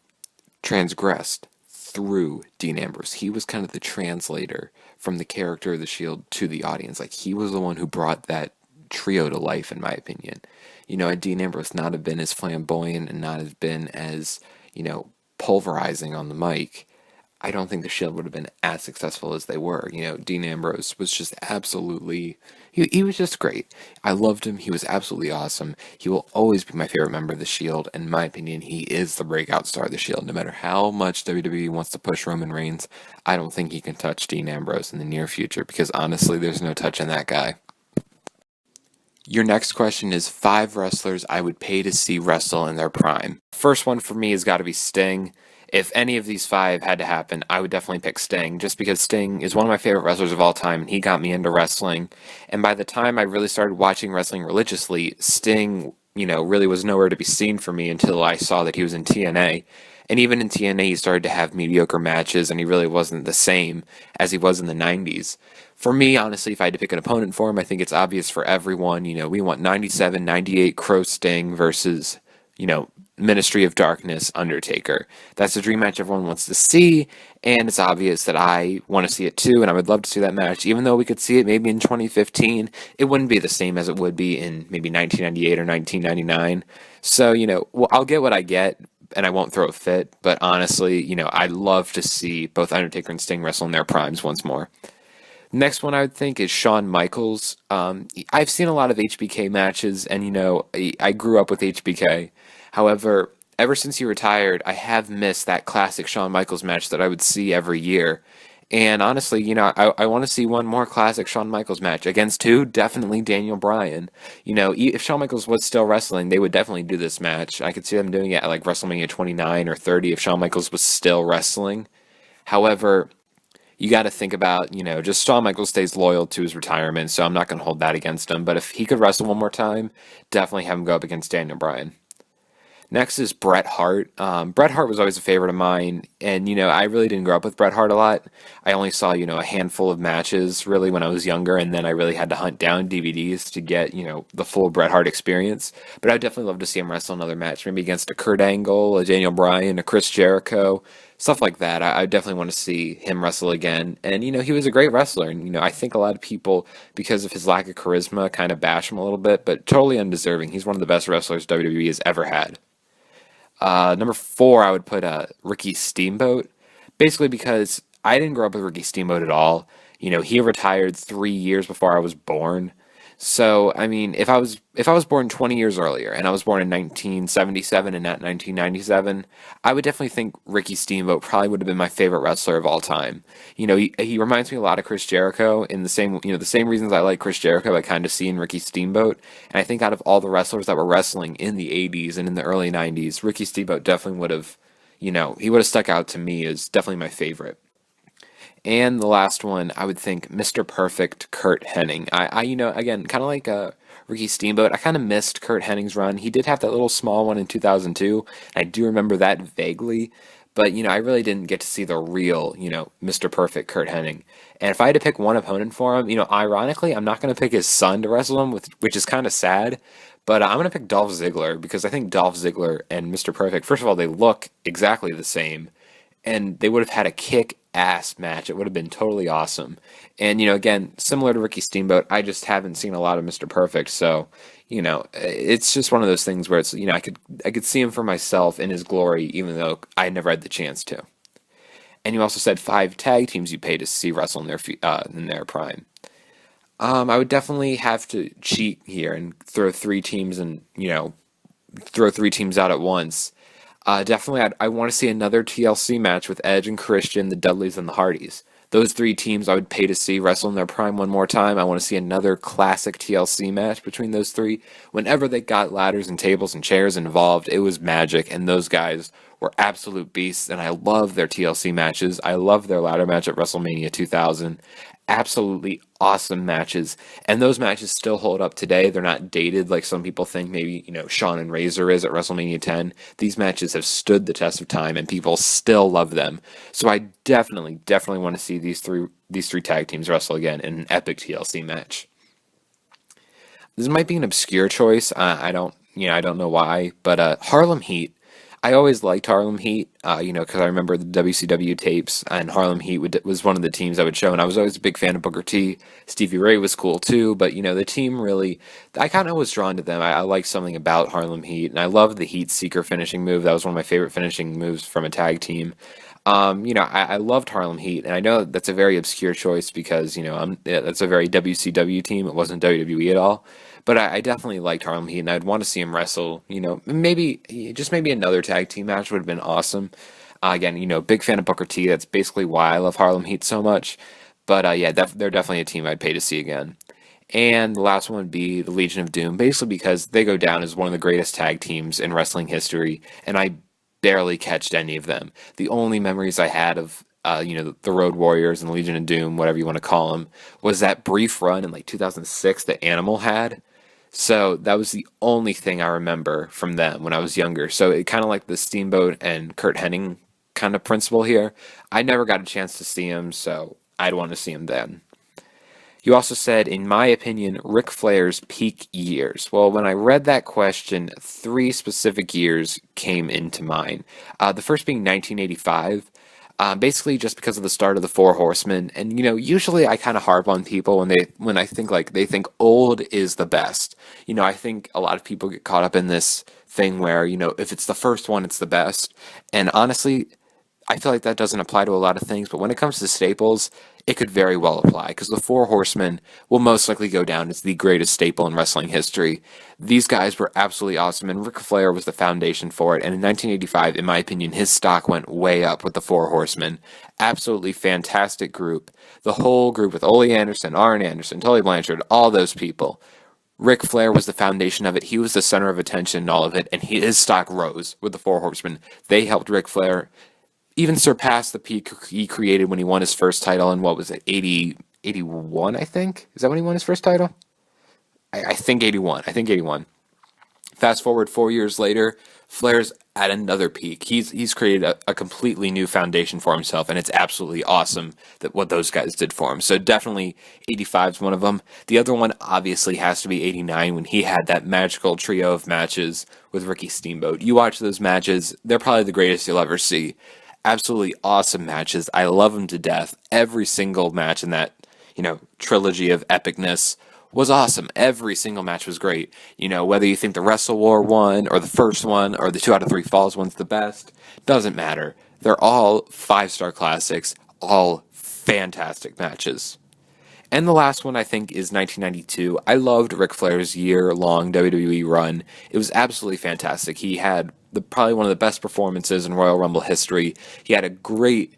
transgressed through Dean Ambrose. He was kind of the translator from the character of the Shield to the audience. Like, he was the one who brought that trio to life, in my opinion. Had Dean Ambrose not have been as flamboyant and not have been as, pulverizing on the mic, I don't think the Shield would have been as successful as they were. Dean Ambrose was just absolutely, he was just great. I loved him. He was absolutely awesome. He will always be my favorite member of the Shield. In my opinion, he is the breakout star of the Shield. No matter how much WWE wants to push Roman Reigns, I don't think he can touch Dean Ambrose in the near future because honestly, there's no touching that guy. Your next question is 5 wrestlers I would pay to see wrestle in their prime. First one for me has got to be Sting. If any of these 5 had to happen, I would definitely pick Sting, just because Sting is one of my favorite wrestlers of all time, and he got me into wrestling. And by the time I really started watching wrestling religiously, Sting, really was nowhere to be seen for me until I saw that he was in TNA. And even in TNA, he started to have mediocre matches, and he really wasn't the same as he was in the 90s. For me, honestly, if I had to pick an opponent for him, I think it's obvious for everyone. We want 97, 98 Crow Sting versus, Ministry of Darkness Undertaker. That's a dream match everyone wants to see, and it's obvious that I want to see it too, and I would love to see that match. Even though we could see it maybe in 2015, it wouldn't be the same as it would be in maybe 1998 or 1999. So, I'll get what I get, and I won't throw a fit, but honestly, I'd love to see both Undertaker and Sting wrestle in their primes once more. Next one I would think is Shawn Michaels. I've seen a lot of HBK matches, and I grew up with HBK. However, ever since he retired, I have missed that classic Shawn Michaels match that I would see every year. And honestly, I want to see one more classic Shawn Michaels match. Against who? Definitely Daniel Bryan. If Shawn Michaels was still wrestling, they would definitely do this match. I could see them doing it at like WrestleMania 29 or 30 if Shawn Michaels was still wrestling. However, you got to think about, just Shawn Michaels stays loyal to his retirement, so I'm not going to hold that against him. But if he could wrestle one more time, definitely have him go up against Daniel Bryan. Next is Bret Hart. Bret Hart was always a favorite of mine, and I really didn't grow up with Bret Hart a lot. I only saw a handful of matches really when I was younger, and then I really had to hunt down DVDs to get the full Bret Hart experience. But I'd definitely love to see him wrestle another match, maybe against a Kurt Angle, a Daniel Bryan, a Chris Jericho, stuff like that. I definitely want to see him wrestle again. And he was a great wrestler, and I think a lot of people, because of his lack of charisma, kind of bash him a little bit, but totally undeserving. He's one of the best wrestlers WWE has ever had. Number 4, I would put Ricky Steamboat, basically because I didn't grow up with Ricky Steamboat at all. He retired 3 years before I was born. So, I mean, if I was born 20 years earlier, and I was born in 1977 and not 1997, I would definitely think Ricky Steamboat probably would have been my favorite wrestler of all time. He reminds me a lot of Chris Jericho in the same reasons I like Chris Jericho, I kind of see in Ricky Steamboat. And I think out of all the wrestlers that were wrestling in the 80s and in the early 90s, Ricky Steamboat definitely would have, he would have stuck out to me as definitely my favorite. And the last one, I would think Mr. Perfect, Kurt Hennig. Again, kind of like Ricky Steamboat, I kind of missed Kurt Hennig's run. He did have that little small one in 2002, and I do remember that vaguely. But, I really didn't get to see the real, Mr. Perfect, Kurt Hennig. And if I had to pick one opponent for him, ironically, I'm not going to pick his son to wrestle him, which is kind of sad. But I'm going to pick Dolph Ziggler, because I think Dolph Ziggler and Mr. Perfect, first of all, they look exactly the same. And they would have had a kick-ass match. It would have been totally awesome. And, again, similar to Ricky Steamboat, I just haven't seen a lot of Mr. Perfect. So, it's just one of those things where it's, I could see him for myself in his glory, even though I never had the chance to. And you also said 5 tag teams you pay to see wrestle in their prime. I would definitely have to cheat here and throw 3 teams out at once. Definitely, I want to see another TLC match with Edge and Christian, the Dudleys, and the Hardys. Those 3 teams I would pay to see wrestle in their prime one more time. I want to see another classic TLC match between those 3. Whenever they got ladders and tables and chairs involved, it was magic, and those guys were absolute beasts, and I love their TLC matches. I love their ladder match at WrestleMania 2000. Absolutely awesome matches, and those matches still hold up today. They're not dated like some people think maybe, Shawn and Razor is at WrestleMania 10. These matches have stood the test of time, and people still love them. So I definitely want to see these 3 these three tag teams wrestle again in an epic TLC match. This might be an obscure choice. I don't know why, but Harlem Heat. I always liked Harlem Heat, because I remember the WCW tapes, and Harlem Heat was one of the teams I would show, and I was always a big fan of Booker T. Stevie Ray was cool too, but the team really, I kind of was drawn to them. I liked something about Harlem Heat, and I loved the Heat Seeker finishing move. That was one of my favorite finishing moves from a tag team. I loved Harlem Heat, and I know that's a very obscure choice because that's a very WCW team. It wasn't WWE at all. But I definitely liked Harlem Heat, and I'd want to see him wrestle. Maybe just maybe another tag team match would have been awesome. Again, big fan of Booker T. That's basically why I love Harlem Heat so much. But yeah, they're definitely a team I'd pay to see again. And the last one would be the Legion of Doom, basically because they go down as one of the greatest tag teams in wrestling history, and I barely catched any of them. The only memories I had of the Road Warriors and the Legion of Doom, whatever you want to call them, was that brief run in like 2006 that Animal had. So that was the only thing I remember from them when I was younger. So it kind of like the Steamboat and Kurt Hennig kind of principle here. I never got a chance to see him, so I'd want to see him then. You also said, in my opinion, Ric Flair's peak years. Well, when I read that question, three specific years came into mind. The first being 1985. Basically just because of the start of the Four Horsemen, and usually I kind of harp on people when I think like they think old is the best. I think a lot of people get caught up in this thing where if it's the first one, it's the best, and honestly, I feel like that doesn't apply to a lot of things, but when it comes to staples, it could very well apply, because the Four Horsemen will most likely go down as the greatest staple in wrestling history. These guys were absolutely awesome, and Ric Flair was the foundation for it, and in 1985, in my opinion, his stock went way up with the Four Horsemen. Absolutely fantastic group. The whole group with Ole Anderson, Arn Anderson, Tully Blanchard, all those people. Ric Flair was the foundation of it. He was the center of attention in all of it, and his stock rose with the Four Horsemen. They helped Ric Flair even surpassed the peak he created when he won his first title in, what was it, 81, I think? Is that when he won his first title? I think 81. I think 81. Fast forward 4 years later, Flair's at another peak. He's created a completely new foundation for himself, and it's absolutely awesome that what those guys did for him. So definitely 85 is one of them. The other one obviously has to be 89 when he had that magical trio of matches with Ricky Steamboat. You watch those matches, they're probably the greatest you'll ever see. Absolutely awesome matches. I love them to death. Every single match in that, trilogy of epicness was awesome. Every single match was great. Whether you think the Wrestle War one or the first one or the 2 out of 3 Falls one's the best, doesn't matter. They're all 5-star classics, all fantastic matches. And the last one, I think, is 1992. I loved Ric Flair's year-long WWE run. It was absolutely fantastic. He had probably one of the best performances in Royal Rumble history. He had a great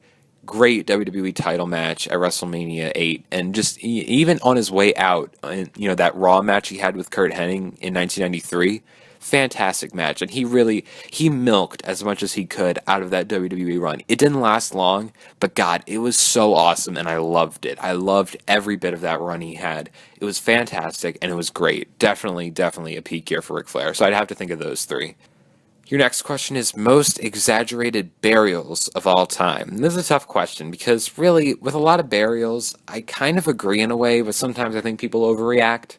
WWE title match at WrestleMania 8. And just even on his way out, that Raw match he had with Kurt Hennig in 1993, fantastic match, and he milked as much as he could out of that WWE run. It didn't last long, but God, it was so awesome, and I loved it. I loved every bit of that run he had. It was fantastic, and it was great. Definitely a peak year for Ric Flair, so I'd have to think of those three. Your next question is most exaggerated burials of all time. And this is a tough question because really, with a lot of burials, I kind of agree in a way, but sometimes I think people overreact.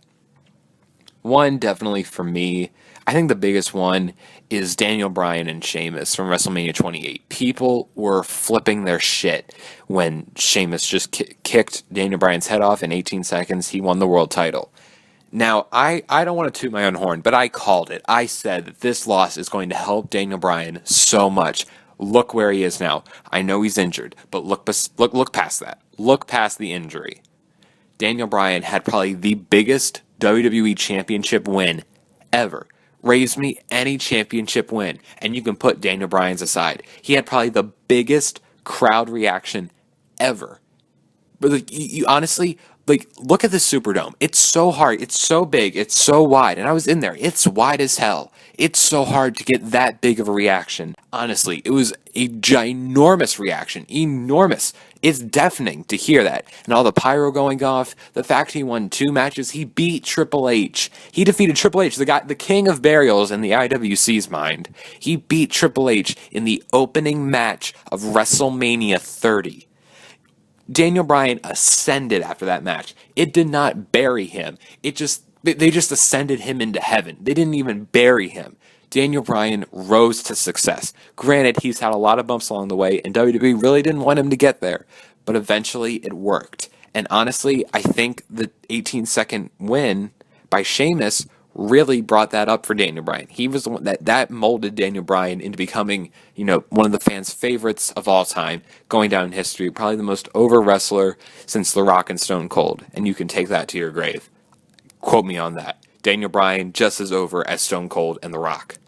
One, definitely for me, I think the biggest one is Daniel Bryan and Sheamus from WrestleMania 28. People were flipping their shit when Sheamus just kicked Daniel Bryan's head off in 18 seconds. He won the world title. Now, I don't want to toot my own horn, but I called it. I said that this loss is going to help Daniel Bryan so much. Look where he is now. I know he's injured, but look past that. Look past the injury. Daniel Bryan had probably the biggest WWE championship win ever. Raise me any championship win, and you can put Daniel Bryan's aside. He had probably the biggest crowd reaction ever. But you honestly, look at the Superdome. It's so hard. It's so big. It's so wide. And I was in there. It's wide as hell. It's so hard to get that big of a reaction. Honestly, it was a ginormous reaction. Enormous. It's deafening to hear that. And all the pyro going off. The fact he won 2 matches. He beat Triple H. He defeated Triple H, the king of burials in the IWC's mind. He beat Triple H in the opening match of WrestleMania 30. Daniel Bryan ascended after that match. It did not bury him. They just ascended him into heaven. They didn't even bury him. Daniel Bryan rose to success. Granted, he's had a lot of bumps along the way, and WWE really didn't want him to get there, but eventually it worked. And honestly, I think the 18-second win by Sheamus really brought that up for Daniel Bryan. He was the one that molded Daniel Bryan into becoming, one of the fans' favorites of all time, going down in history, probably the most over wrestler since The Rock and Stone Cold. And you can take that to your grave. Quote me on that. Daniel Bryan just as over as Stone Cold and The Rock.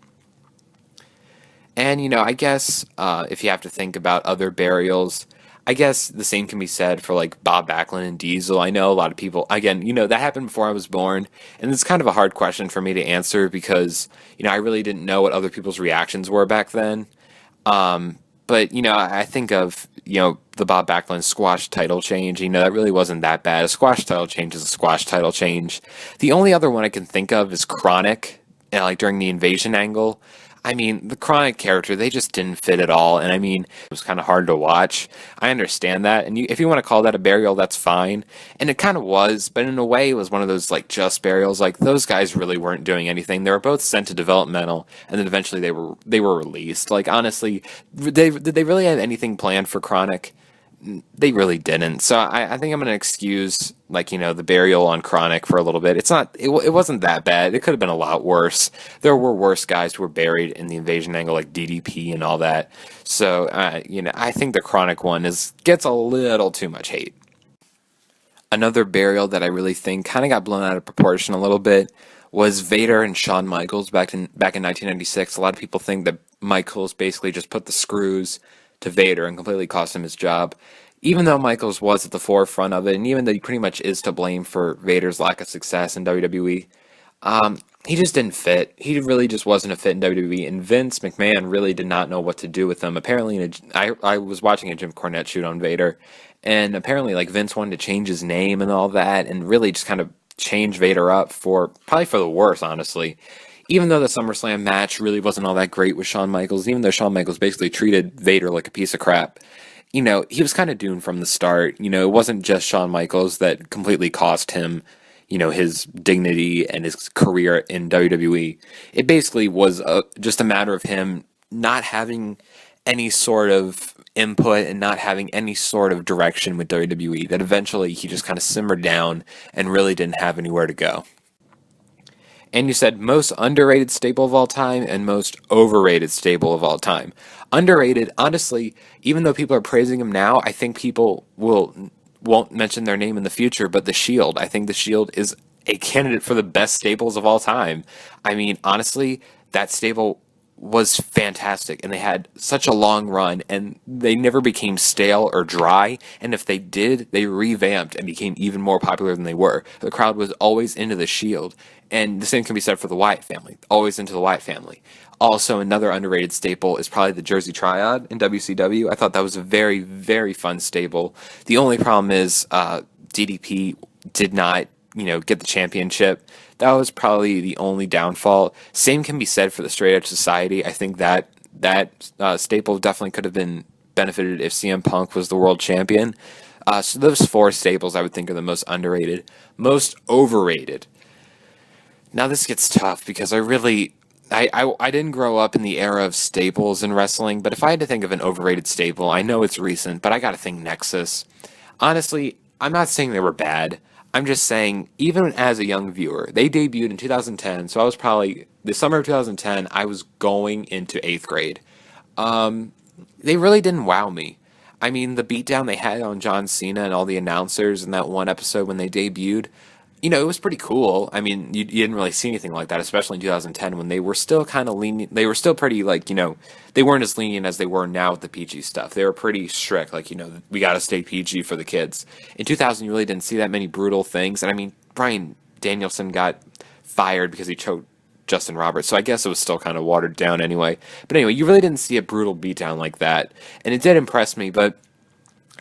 And, I guess if you have to think about other burials, I guess the same can be said for like Bob Backlund and Diesel. I know a lot of people, again, that happened before I was born. And it's kind of a hard question for me to answer because, I really didn't know what other people's reactions were back then. But, I think of, the Bob Backlund squash title change. That really wasn't that bad. A squash title change is a squash title change. The only other one I can think of is Chronic, like during the invasion angle. I mean, the Chronic character, they just didn't fit at all. And I mean, it was kind of hard to watch. I understand that. And if you want to call that a burial, that's fine. And it kind of was. But in a way, it was one of those, like, just burials. Like, those guys really weren't doing anything. They were both sent to developmental. And then eventually they were released. Like, honestly, did they really have anything planned for Chronic? They really didn't. So I think I'm going to excuse, the burial on Chronic for a little bit. It wasn't that bad. It could have been a lot worse. There were worse guys who were buried in the invasion angle, like DDP and all that. So, I think the Chronic one gets a little too much hate. Another burial that I really think kind of got blown out of proportion a little bit was Vader and Shawn Michaels back in 1996. A lot of people think that Michaels basically just put the screws to Vader and completely cost him his job, even though Michaels was at the forefront of it, and even though he pretty much is to blame for Vader's lack of success in WWE, he just didn't fit. He really just wasn't a fit in WWE, and Vince McMahon really did not know what to do with him. Apparently, I was watching a Jim Cornette shoot on Vader, and apparently, Vince wanted to change his name and all that, and really just kind of change Vader up probably for the worse, honestly. Even though the SummerSlam match really wasn't all that great with Shawn Michaels, even though Shawn Michaels basically treated Vader like a piece of crap, he was kind of doomed from the start. It wasn't just Shawn Michaels that completely cost him, his dignity and his career in WWE. It basically was just a matter of him not having any sort of input and not having any sort of direction with WWE, that eventually he just kind of simmered down and really didn't have anywhere to go. And you said most underrated staple of all time and most overrated staple of all time. Underrated, honestly, even though people are praising him now, I think people won't mention their name in the future, but The Shield. I think The Shield is a candidate for the best staples of all time. I mean, honestly, that stable was fantastic, and they had such a long run, and they never became stale or dry, and if they did, they revamped and became even more popular than they were. The crowd was always into The Shield, and the same can be said for the Wyatt family, always into the Wyatt family. Also, another underrated staple is probably the Jersey Triad in WCW. I thought that was a very, very fun stable. The only problem is DDP did not get the championship. That was probably the only downfall. Same can be said for the Straight Edge Society. I think that staple definitely could have been benefited if CM Punk was the world champion. So those four staples I would think are the most underrated. Most overrated. Now this gets tough because I didn't grow up in the era of staples in wrestling, but if I had to think of an overrated staple, I know it's recent, but I gotta think Nexus. Honestly, I'm not saying they were bad. I'm just saying, even as a young viewer, they debuted in 2010, so I was probably, the summer of 2010, I was going into 8th grade. They really didn't wow me. I mean, the beatdown they had on John Cena and all the announcers in that one episode when they debuted, it was pretty cool. I mean, you didn't really see anything like that, especially in 2010 when they were still kind of lenient. They were still pretty, they weren't as lenient as they were now with the PG stuff. They were pretty strict, we got to stay PG for the kids. In 2000, you really didn't see that many brutal things. And I mean, Bryan Danielson got fired because he choked Justin Roberts, so I guess it was still kind of watered down anyway. But anyway, you really didn't see a brutal beatdown like that. And it did impress me, but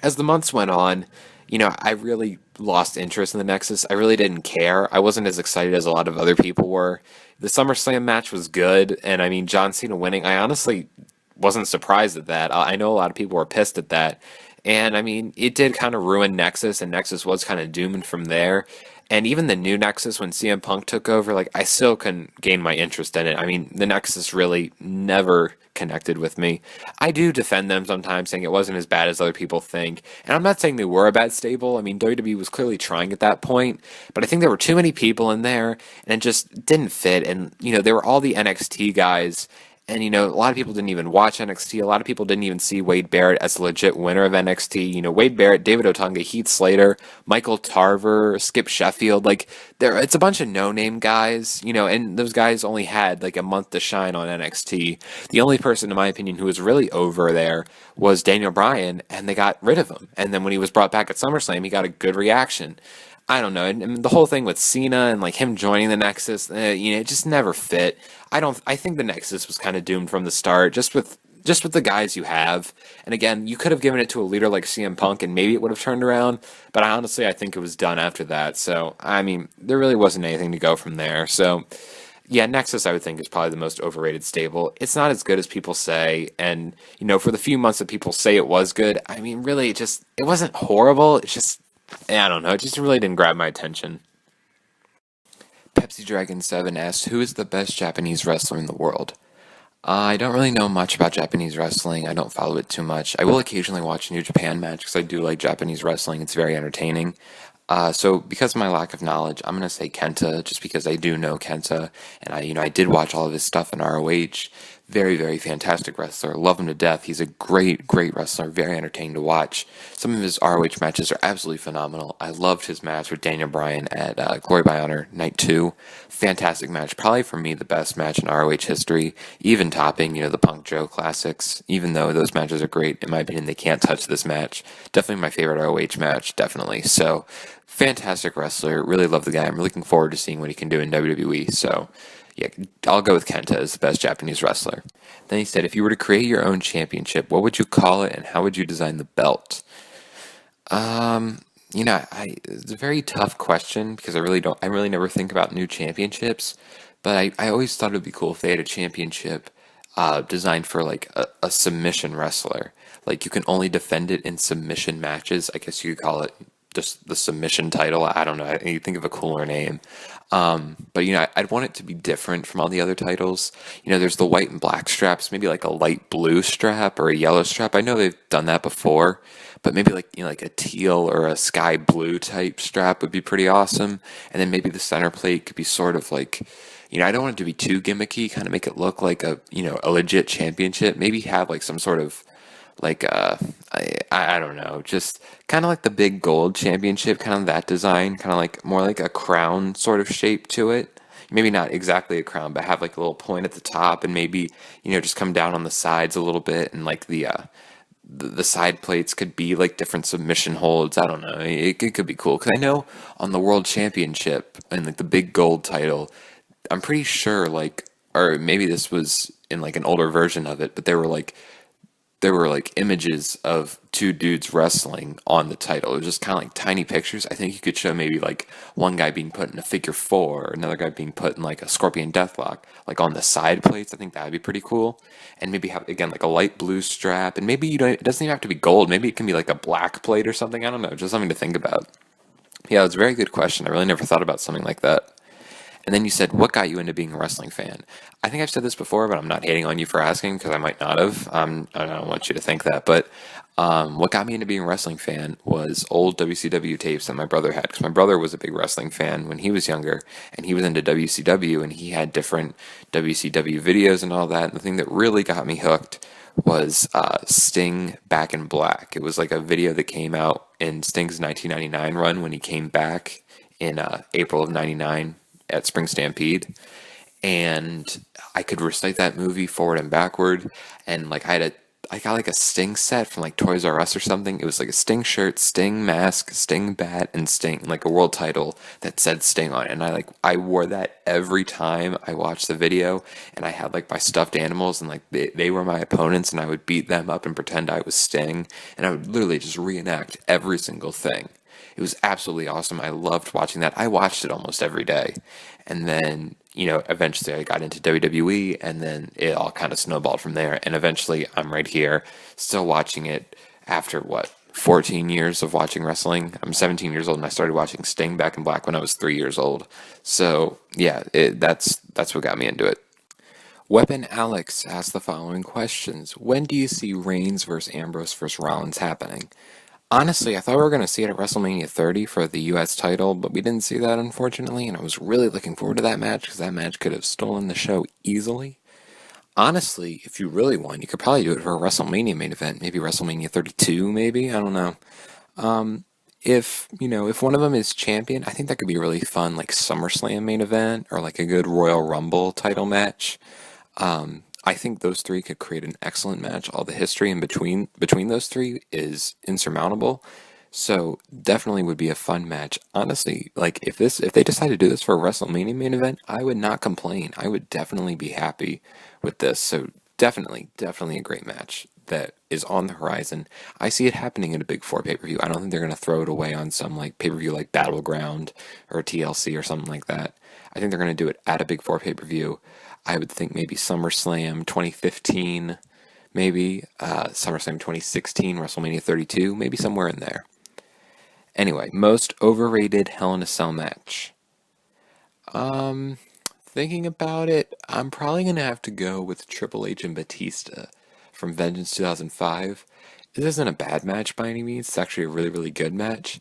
as the months went on, I really lost interest in the Nexus. I really didn't care. I wasn't as excited as a lot of other people were. The SummerSlam match was good, and I mean, John Cena winning, I honestly wasn't surprised at that. I know a lot of people were pissed at that. And I mean, it did kind of ruin Nexus, and Nexus was kind of doomed from there. And even the new Nexus, when CM Punk took over, like I still couldn't gain my interest in it. I mean, the Nexus really never connected with me. I do defend them sometimes, saying it wasn't as bad as other people think. And I'm not saying they were a bad stable. I mean, WWE was clearly trying at that point, but I think there were too many people in there, and it just didn't fit. And there were all the NXT guys. And, a lot of people didn't even watch NXT. A lot of people didn't even see Wade Barrett as a legit winner of NXT. Wade Barrett, David Otunga, Heath Slater, Michael Tarver, Skip Sheffield. Like, it's a bunch of no-name guys, and those guys only had, like, a month to shine on NXT. The only person, in my opinion, who was really over there was Daniel Bryan, and they got rid of him. And then when he was brought back at SummerSlam, he got a good reaction. I don't know, and the whole thing with Cena and like him joining the Nexus, it just never fit. I think the Nexus was kind of doomed from the start, just with the guys you have. And again, you could have given it to a leader like CM Punk, and maybe it would have turned around. But I think it was done after that. So I mean, there really wasn't anything to go from there. So yeah, Nexus I would think is probably the most overrated stable. It's not as good as people say, and for the few months that people say it was good, I mean, really, it wasn't horrible. It's just I don't know. It just really didn't grab my attention. Pepsi Dragon 7 asks, who is the best Japanese wrestler in the world? I don't really know much about Japanese wrestling. I don't follow it too much. I will occasionally watch a New Japan match because I do like Japanese wrestling. It's very entertaining. So because of my lack of knowledge, I'm going to say Kenta just because I do know Kenta. And I did watch all of his stuff in ROH. Very, very fantastic wrestler. Love him to death. He's a great, great wrestler. Very entertaining to watch. Some of his ROH matches are absolutely phenomenal. I loved his match with Daniel Bryan at Glory by Honor Night 2. Fantastic match. Probably for me the best match in ROH history. Even topping, the Punk Joe Classics. Even though those matches are great, in my opinion, they can't touch this match. Definitely my favorite ROH match. Definitely. So, fantastic wrestler. Really love the guy. I'm looking forward to seeing what he can do in WWE. So, yeah, I'll go with Kenta as the best Japanese wrestler. Then he said, if you were to create your own championship, what would you call it and how would you design the belt? It's a very tough question because I really never think about new championships, but I always thought it would be cool if they had a championship designed for like a submission wrestler. Like you can only defend it in submission matches. I guess you could call it just the submission title. I don't know. You think of a cooler name. But I'd want it to be different from all the other titles. There's the white and black straps, maybe like a light blue strap or a yellow strap. I know they've done that before, but maybe like a teal or a sky blue type strap would be pretty awesome. And then maybe the center plate could be sort of like, I don't want it to be too gimmicky, kind of make it look like a legit championship. Maybe have like some sort of like I don't know, just kind of like the big gold championship, kind of that design, kind of like more like a crown sort of shape to it. Maybe not exactly a crown, but have like a little point at the top, and maybe just come down on the sides a little bit, and like the side plates could be like different submission holds. I don't know. It could be cool because I know on the World Championship and like the big gold title, I'm pretty sure like, or maybe this was in like an older version of it, but there were like images of two dudes wrestling on the title. It was just kind of like tiny pictures. I think you could show maybe like one guy being put in a figure four, another guy being put in like a scorpion deathlock, like on the side plates. I think that would be pretty cool. And maybe have, again, like a light blue strap. And maybe it doesn't even have to be gold. Maybe it can be like a black plate or something. I don't know. Just something to think about. Yeah, it's a very good question. I really never thought about something like that. And then you said, what got you into being a wrestling fan? I think I've said this before, but I'm not hating on you for asking because I might not have. I don't want you to think that. But what got me into being a wrestling fan was old WCW tapes that my brother had. Because my brother was a big wrestling fan when he was younger. And he was into WCW. And he had different WCW videos and all that. And the thing that really got me hooked was Sting Back in Black. It was like a video that came out in Sting's 1999 run when he came back in April of 99. At Spring Stampede, and I could recite that movie forward and backward, and like I got like a Sting set from like Toys R Us or something. It was like a Sting shirt, Sting mask, Sting bat, and Sting, like a world title that said Sting on it, and I wore that every time I watched the video, and I had like my stuffed animals, and like they were my opponents, and I would beat them up and pretend I was Sting, and I would literally just reenact every single thing. It was absolutely awesome. I loved watching that. I watched it almost every day. And then, eventually I got into WWE, and then it all kind of snowballed from there. And eventually I'm right here, still watching it after 14 years of watching wrestling. I'm 17 years old and I started watching Sting Back in Black when I was 3 years old. So yeah, that's what got me into it. Weapon Alex asked the following questions. When do you see Reigns versus Ambrose versus Rollins happening? Honestly, I thought we were going to see it at WrestleMania 30 for the US title, but we didn't see that, unfortunately, and I was really looking forward to that match because that match could have stolen the show easily. Honestly, if you really want, you could probably do it for a WrestleMania main event, maybe WrestleMania 32, maybe, I don't know. If one of them is champion, I think that could be a really fun, like, SummerSlam main event, or like a good Royal Rumble title match. I think those three could create an excellent match. All the history in between those three is insurmountable. So definitely would be a fun match. Honestly, like if they decide to do this for a WrestleMania main event, I would not complain. I would definitely be happy with this. So definitely a great match that is on the horizon. I see it happening in a Big Four pay-per-view. I don't think they're gonna throw it away on some like pay-per-view like Battleground or TLC or something like that. I think they're gonna do it at a Big Four pay-per-view. I would think maybe SummerSlam 2015, maybe SummerSlam 2016, WrestleMania 32, maybe somewhere in there. Anyway, most overrated Hell in a Cell match. Thinking about it, I'm probably gonna have to go with Triple H and Batista from Vengeance 2005. This isn't a bad match by any means. It's actually a really, really good match.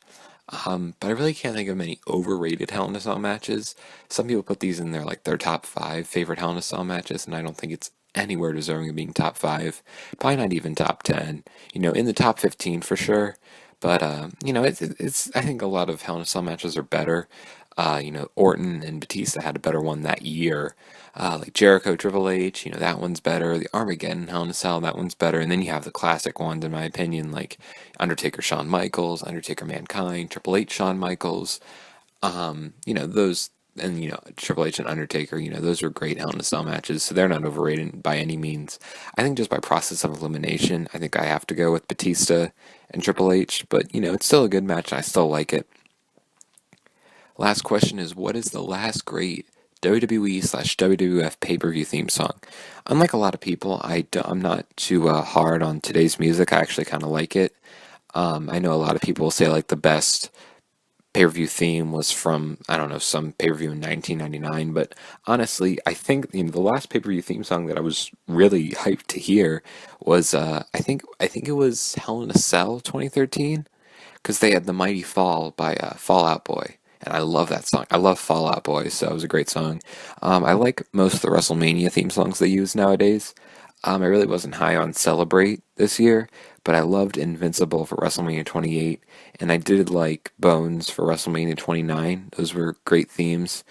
But I really can't think of many overrated Hell in a Cell matches. Some people put these in their top 5 favorite Hell in a Cell matches, and I don't think it's anywhere deserving of being top 5. Probably not even top 10. In the top 15 for sure. But it's I think a lot of Hell in a Cell matches are better. Orton and Batista had a better one that year. Like Jericho Triple H, that one's better. The Armageddon Hell in a Cell, that one's better. And then you have the classic ones, in my opinion, like Undertaker Shawn Michaels, Undertaker Mankind, Triple H Shawn Michaels. Those, and Triple H and Undertaker, those are great Hell in a Cell matches, so they're not overrated by any means. I think just by process of elimination, I think I have to go with Batista and Triple H, but it's still a good match and I still like it. Last question is, what is the last great WWE/WWF pay-per-view theme song? Unlike a lot of people, I'm not too hard on today's music. I actually kind of like it. I know a lot of people say like the best pay-per-view theme was from, I don't know, some pay-per-view in 1999, but honestly, I think the last pay-per-view theme song that I was really hyped to hear was I think it was Hell in a Cell 2013, because they had The Mighty Fall by Fall Out Boy. And I love that song. I love Fall Out Boy, so it was a great song. I like most of the WrestleMania theme songs they use nowadays. I really wasn't high on Celebrate this year, but I loved Invincible for WrestleMania 28, and I did like Bones for WrestleMania 29. Those were great themes.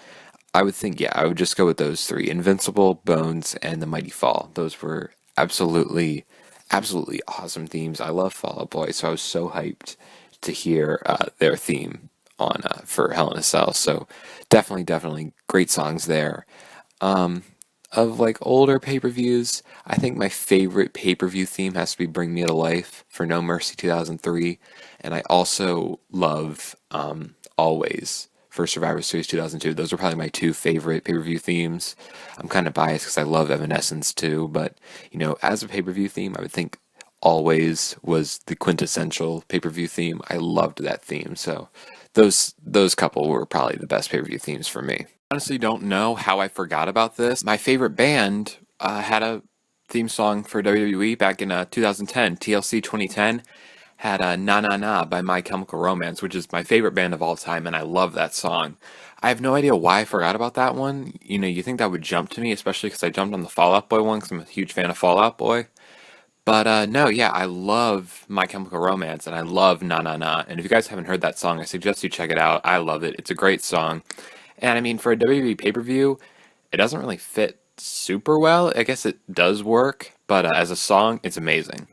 I would think, yeah, I would just go with those three: Invincible, Bones, and The Mighty Fall. Those were absolutely awesome themes. I love Fall Out Boy, so I was so hyped to hear their theme on for Hell in a Cell. So definitely great songs there. Of like older pay-per-views, I think my favorite pay-per-view theme has to be Bring Me to Life for No Mercy 2003, and I also love Always for Survivor Series 2002. Those are probably my 2 favorite pay-per-view themes. I'm kind of biased because I love Evanescence too, but as a pay-per-view theme, I would think Always was the quintessential pay-per-view theme. I loved that theme, so those couple were probably the best pay-per-view themes for me. Honestly, don't know how I forgot about this. My favorite band had a theme song for WWE back in 2010. TLC 2010 had Na Na Na by My Chemical Romance, which is my favorite band of all time, and I love that song. I have no idea why I forgot about that one. You think that would jump to me, especially because I jumped on the Fall Out Boy one because I'm a huge fan of Fall Out Boy. But no, yeah, I love My Chemical Romance and I love Na Na Na. And if you guys haven't heard that song, I suggest you check it out. I love it. It's a great song. And I mean, for a WWE pay-per-view, it doesn't really fit super well. I guess it does work, but as a song, it's amazing.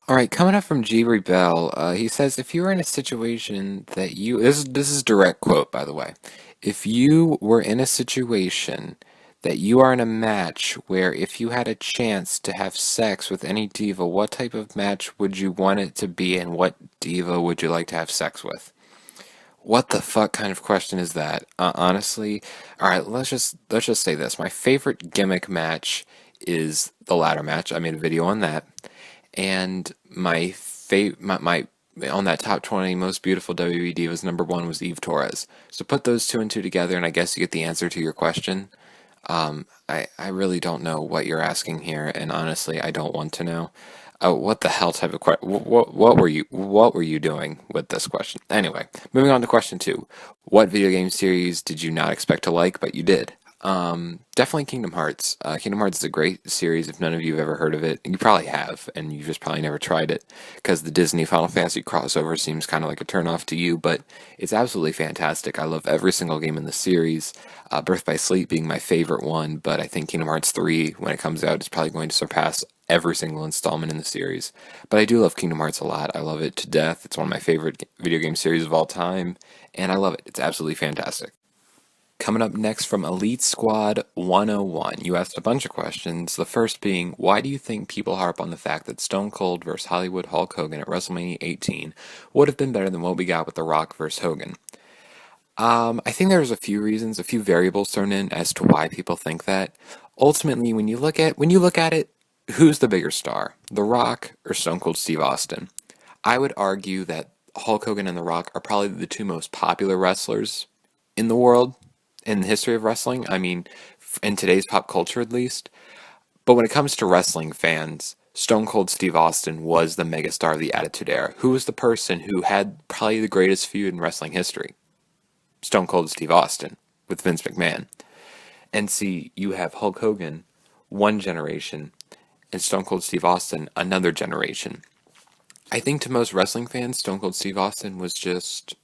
All right, coming up from G. Rebel, he says, if you were in a situation that this is direct quote, by the way. If you were in a situation that you are in a match where if you had a chance to have sex with any diva, what type of match would you want it to be and what diva would you like to have sex with? What the fuck kind of question is that? Honestly, all right, let's just say this. My favorite gimmick match is the ladder match. I made a video on that. And my on that top 20 most beautiful WWE divas, number one was Eve Torres. So put those two and two together, and I guess you get the answer to your question. I really don't know what you're asking here, and honestly, I don't want to know. What the hell type of question? What were you doing with this question? Anyway, moving on to question two. What video game series did you not expect to like, but you did? Definitely Kingdom Hearts. Kingdom Hearts is a great series. If none of you have ever heard of it, you probably have, and you just probably never tried it, because the Disney Final Fantasy crossover seems kind of like a turnoff to you, but it's absolutely fantastic. I love every single game in the series. Birth by Sleep being my favorite one, but I think Kingdom Hearts 3, when it comes out, is probably going to surpass every single installment in the series. But I do love Kingdom Hearts a lot. I love it to death. It's one of my favorite video game series of all time, and I love it. It's absolutely fantastic. Coming up next from Elite Squad 101, you asked a bunch of questions. The first being, why do you think people harp on the fact that Stone Cold vs. Hollywood Hulk Hogan at WrestleMania 18 would have been better than what we got with The Rock vs. Hogan? I think there's a few reasons, a few variables thrown in as to why people think that. Ultimately, when you look at it, who's the bigger star, The Rock or Stone Cold Steve Austin? I would argue that Hulk Hogan and The Rock are probably the two most popular wrestlers in the world, in the history of wrestling. I mean, in today's pop culture at least. But when it comes to wrestling fans, Stone Cold Steve Austin was the megastar of the Attitude Era. Who was the person who had probably the greatest feud in wrestling history? Stone Cold Steve Austin with Vince McMahon. And see, you have Hulk Hogan, one generation, and Stone Cold Steve Austin, another generation. I think to most wrestling fans, Stone Cold Steve Austin was just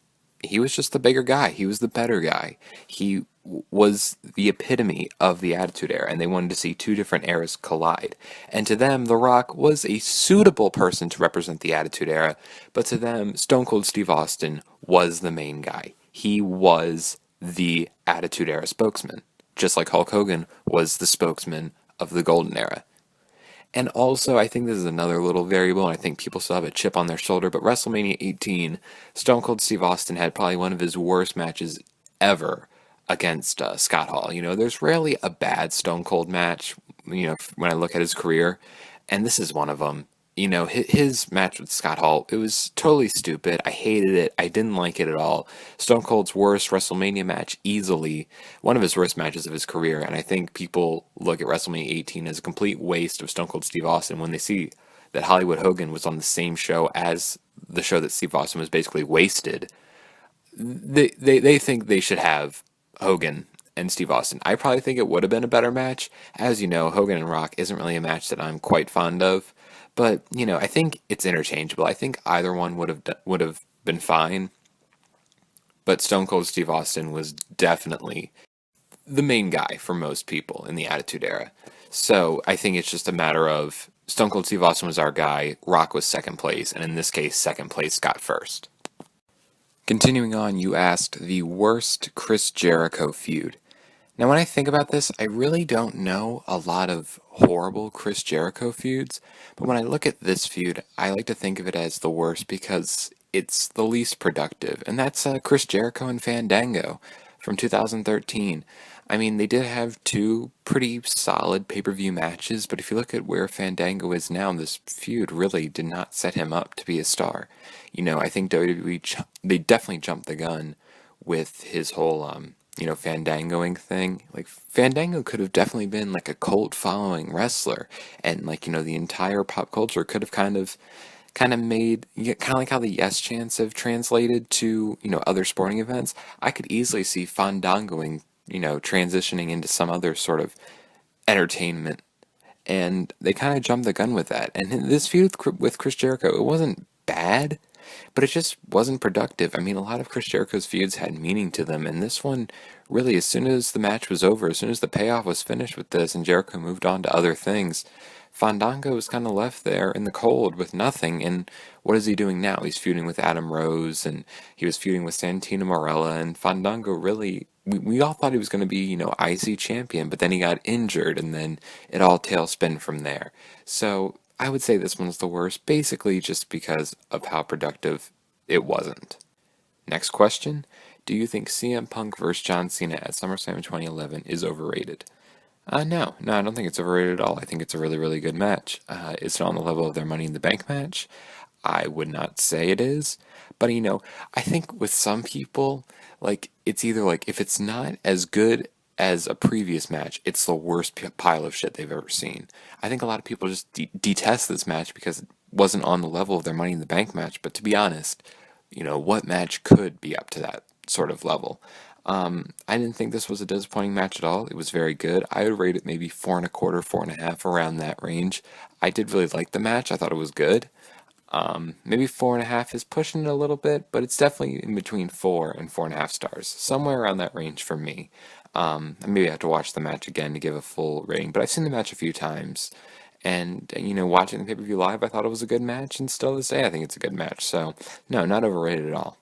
the bigger guy. He was the better guy. He was the epitome of the Attitude Era, and they wanted to see two different eras collide. And to them, The Rock was a suitable person to represent the Attitude Era, but to them, Stone Cold Steve Austin was the main guy. He was the Attitude Era spokesman, just like Hulk Hogan was the spokesman of the Golden Era. And also, I think this is another little variable, and I think people still have a chip on their shoulder, but WrestleMania 18, Stone Cold Steve Austin had probably one of his worst matches ever against Scott Hall. You know, there's rarely a bad Stone Cold match, you know, when I look at his career, and this is one of them. You know, his match with Scott Hall, it was totally stupid. I hated it. I didn't like it at all. Stone Cold's worst WrestleMania match, easily one of his worst matches of his career, and I think people look at WrestleMania 18 as a complete waste of Stone Cold Steve Austin when they see that Hollywood Hogan was on the same show as the show that Steve Austin was basically wasted. They think they should have Hogan and Steve Austin. I probably think it would have been a better match. As you know, Hogan and Rock isn't really a match that I'm quite fond of. But, you know, I think it's interchangeable. I think either one would have been fine. But Stone Cold Steve Austin was definitely the main guy for most people in the Attitude Era. So I think it's just a matter of Stone Cold Steve Austin was our guy, Rock was second place, and in this case, second place got first. Continuing on, you asked the worst Chris Jericho feud. Now, when I think about this, I really don't know a lot of horrible Chris Jericho feuds, but when I look at this feud, I like to think of it as the worst because it's the least productive, and that's Chris Jericho and Fandango from 2013. I mean, they did have two pretty solid pay-per-view matches, but if you look at where Fandango is now, this feud really did not set him up to be a star. You know, I think WWE, they definitely jumped the gun with his whole, Fandangoing thing. Like, Fandango could have definitely been like a cult following wrestler, and like, the entire pop culture could have kind of made, kind of like how the Yes Chants have translated to, other sporting events. I could easily see Fandangoing, transitioning into some other sort of entertainment, and they kind of jumped the gun with that. And this feud with Chris Jericho, it wasn't bad, but it just wasn't productive. I mean, a lot of Chris Jericho's feuds had meaning to them, and this one, really, as soon as the match was over, as soon as the payoff was finished with this, and Jericho moved on to other things, Fandango was kind of left there in the cold with nothing, and what is he doing now? He's feuding with Adam Rose, and he was feuding with Santino Marella, and Fandango really, we all thought he was going to be, IC champion, but then he got injured, and then it all tailspin from there. So I would say this one's the worst, basically just because of how productive it wasn't. Next question. Do you think CM Punk vs. John Cena at SummerSlam 2011 is overrated? No, I don't think it's overrated at all. I think it's a really, really good match. It's not on the level of their Money in the Bank match. I would not say it is. But I think with some people, like it's either like if it's not as good as a previous match, it's the worst pile of shit they've ever seen. I think a lot of people just detest this match because it wasn't on the level of their Money in the Bank match. But to be honest, what match could be up to that sort of level? I didn't think this was a disappointing match at all. It was very good. I would rate it maybe 4.25, 4.5, around that range. I did really like the match. I thought it was good. Maybe 4.5 is pushing it a little bit, but it's definitely in between 4 and 4.5 stars, somewhere around that range for me. Maybe I have to watch the match again to give a full rating, but I've seen the match a few times, and watching the pay-per-view live, I thought it was a good match, and still to this day, I think it's a good match. So, no, not overrated at all.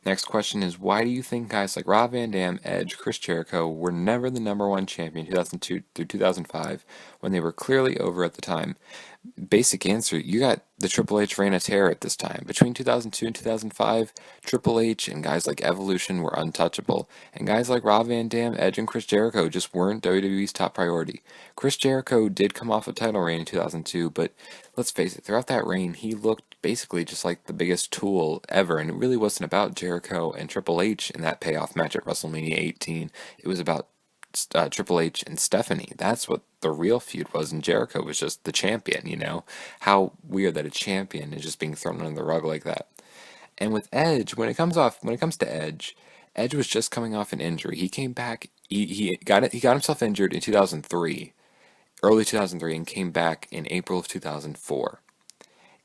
Next question is, why do you think guys like Rob Van Dam, Edge, Chris Jericho were never the number one champion 2002 through 2005 when they were clearly over at the time? Basic answer, you got the Triple H reign of terror at this time. Between 2002 and 2005, Triple H and guys like Evolution were untouchable, and guys like Rob Van Dam, Edge, and Chris Jericho just weren't WWE's top priority. Chris Jericho did come off a title reign in 2002, but let's face it, throughout that reign, he looked basically just like the biggest tool ever, and it really wasn't about Jericho and Triple H in that payoff match at WrestleMania 18. It was about Triple H and Stephanie. That's what the real feud was, and Jericho was just the champion. How weird that a champion is just being thrown under the rug like that. And with Edge, when it comes to Edge, Edge was just coming off an injury. He came back. He got himself injured in 2003, early 2003, and came back in April of 2004.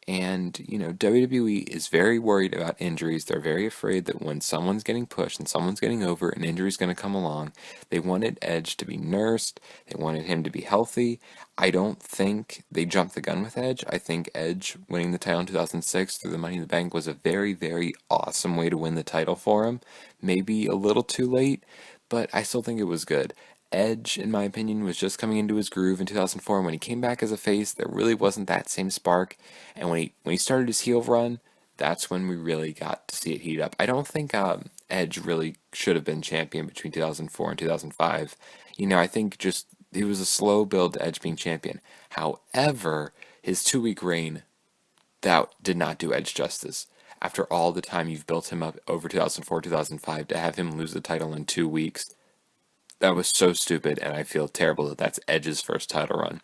And, WWE is very worried about injuries. They're very afraid that when someone's getting pushed and someone's getting over, an injury's going to come along. They wanted Edge to be nursed. They wanted him to be healthy. I don't think they jumped the gun with Edge. I think Edge winning the title in 2006 through the Money in the Bank was a very, very awesome way to win the title for him. Maybe a little too late, but I still think it was good. Edge, in my opinion, was just coming into his groove in 2004. When he came back as a face, there really wasn't that same spark. And when he started his heel run, that's when we really got to see it heat up. I don't think Edge really should have been champion between 2004 and 2005. I think just it was a slow build to Edge being champion. However, his 2-week reign, that did not do Edge justice. After all the time you've built him up over 2004, 2005, to have him lose the title in 2 weeks, that was so stupid, and I feel terrible that that's Edge's first title run.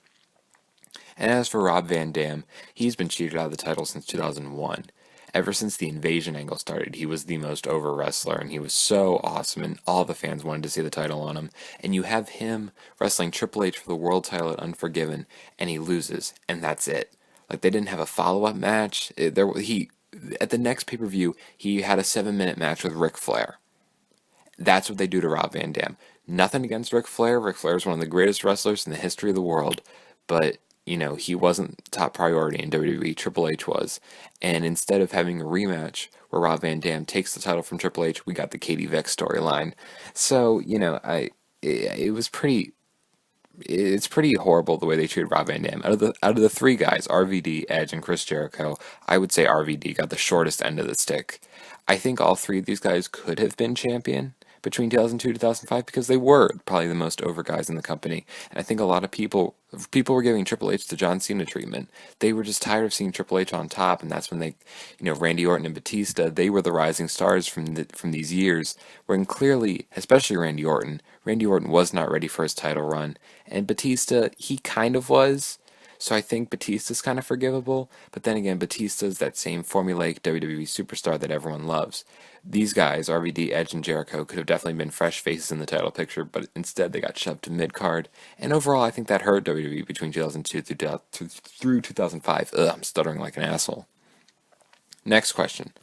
And as for Rob Van Dam, he's been cheated out of the title since 2001. Ever since the Invasion angle started, he was the most over wrestler, and he was so awesome, and all the fans wanted to see the title on him. And you have him wrestling Triple H for the world title at Unforgiven, and he loses, and that's it. Like, they didn't have a follow-up match. At the next pay-per-view, he had a 7-minute match with Ric Flair. That's what they do to Rob Van Dam. Nothing against Ric Flair. Ric Flair is one of the greatest wrestlers in the history of the world. But, he wasn't top priority in WWE. Triple H was. And instead of having a rematch where Rob Van Dam takes the title from Triple H, we got the Katie Vick storyline. So, it's pretty horrible the way they treated Rob Van Dam. Out of the three guys, RVD, Edge, and Chris Jericho, I would say RVD got the shortest end of the stick. I think all three of these guys could have been champion between 2002 and 2005 because they were probably the most over guys in the company. And I think a lot of people were giving Triple H the John Cena treatment. They were just tired of seeing Triple H on top, and that's when they, Randy Orton and Batista, they were the rising stars from these years, when clearly, especially Randy Orton was not ready for his title run, and Batista, he kind of was. So I think Batista's kind of forgivable, but then again, Batista's that same formulaic WWE superstar that everyone loves. These guys, RVD, Edge, and Jericho, could have definitely been fresh faces in the title picture, but instead they got shoved to mid-card, and overall I think that hurt WWE between 2002 through 2005. Ugh, I'm stuttering like an asshole. Next question.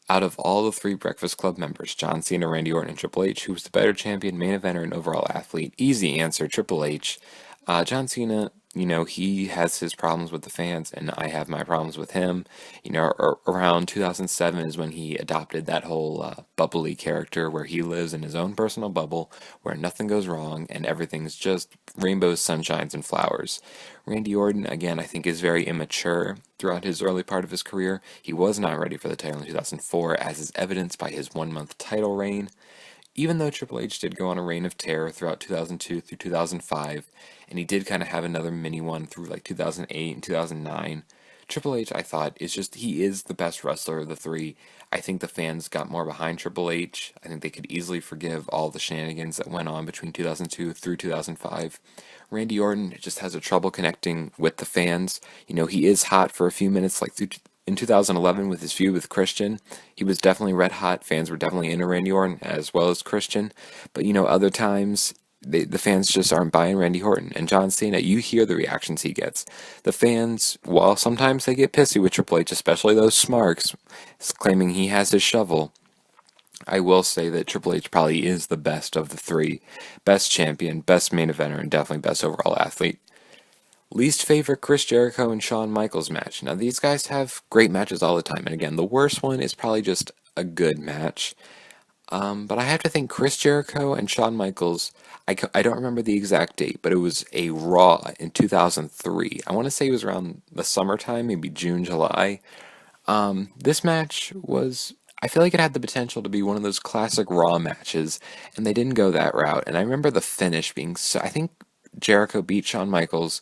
Out of all the three Breakfast Club members, John Cena, Randy Orton, and Triple H, who was the better champion, main eventer, and overall athlete? Easy answer, Triple H. John Cena, he has his problems with the fans, and I have my problems with him. Around 2007 is when he adopted that whole bubbly character where he lives in his own personal bubble where nothing goes wrong and everything's just rainbows, sunshines, and flowers. Randy Orton, again, I think is very immature throughout his early part of his career. He was not ready for the title in 2004, as is evidenced by his 1-month title reign. Even though Triple H did go on a reign of terror throughout 2002 through 2005, and he did kind of have another mini one through like 2008 and 2009, Triple H, I thought, he is the best wrestler of the three. I think the fans got more behind Triple H. I think they could easily forgive all the shenanigans that went on between 2002 through 2005. Randy Orton just has a trouble connecting with the fans. He is hot for a few minutes, like in 2011 with his feud with Christian. He was definitely red hot. Fans were definitely into Randy Orton as well as Christian. But other times the fans just aren't buying Randy Orton. And John Cena, you hear the reactions he gets. The fans, while sometimes they get pissy with Triple H, especially those smarks, claiming he has his shovel, I will say that Triple H probably is the best of the three. Best champion, best main eventer, and definitely best overall athlete. Least favorite Chris Jericho and Shawn Michaels match. Now, these guys have great matches all the time. And again, the worst one is probably just a good match. But I have to think Chris Jericho and Shawn Michaels, I don't remember the exact date, but it was a Raw in 2003. I want to say it was around the summertime, maybe June, July. This match was, I feel like it had the potential to be one of those classic Raw matches, and they didn't go that route. And I remember the finish being I think Jericho beat Shawn Michaels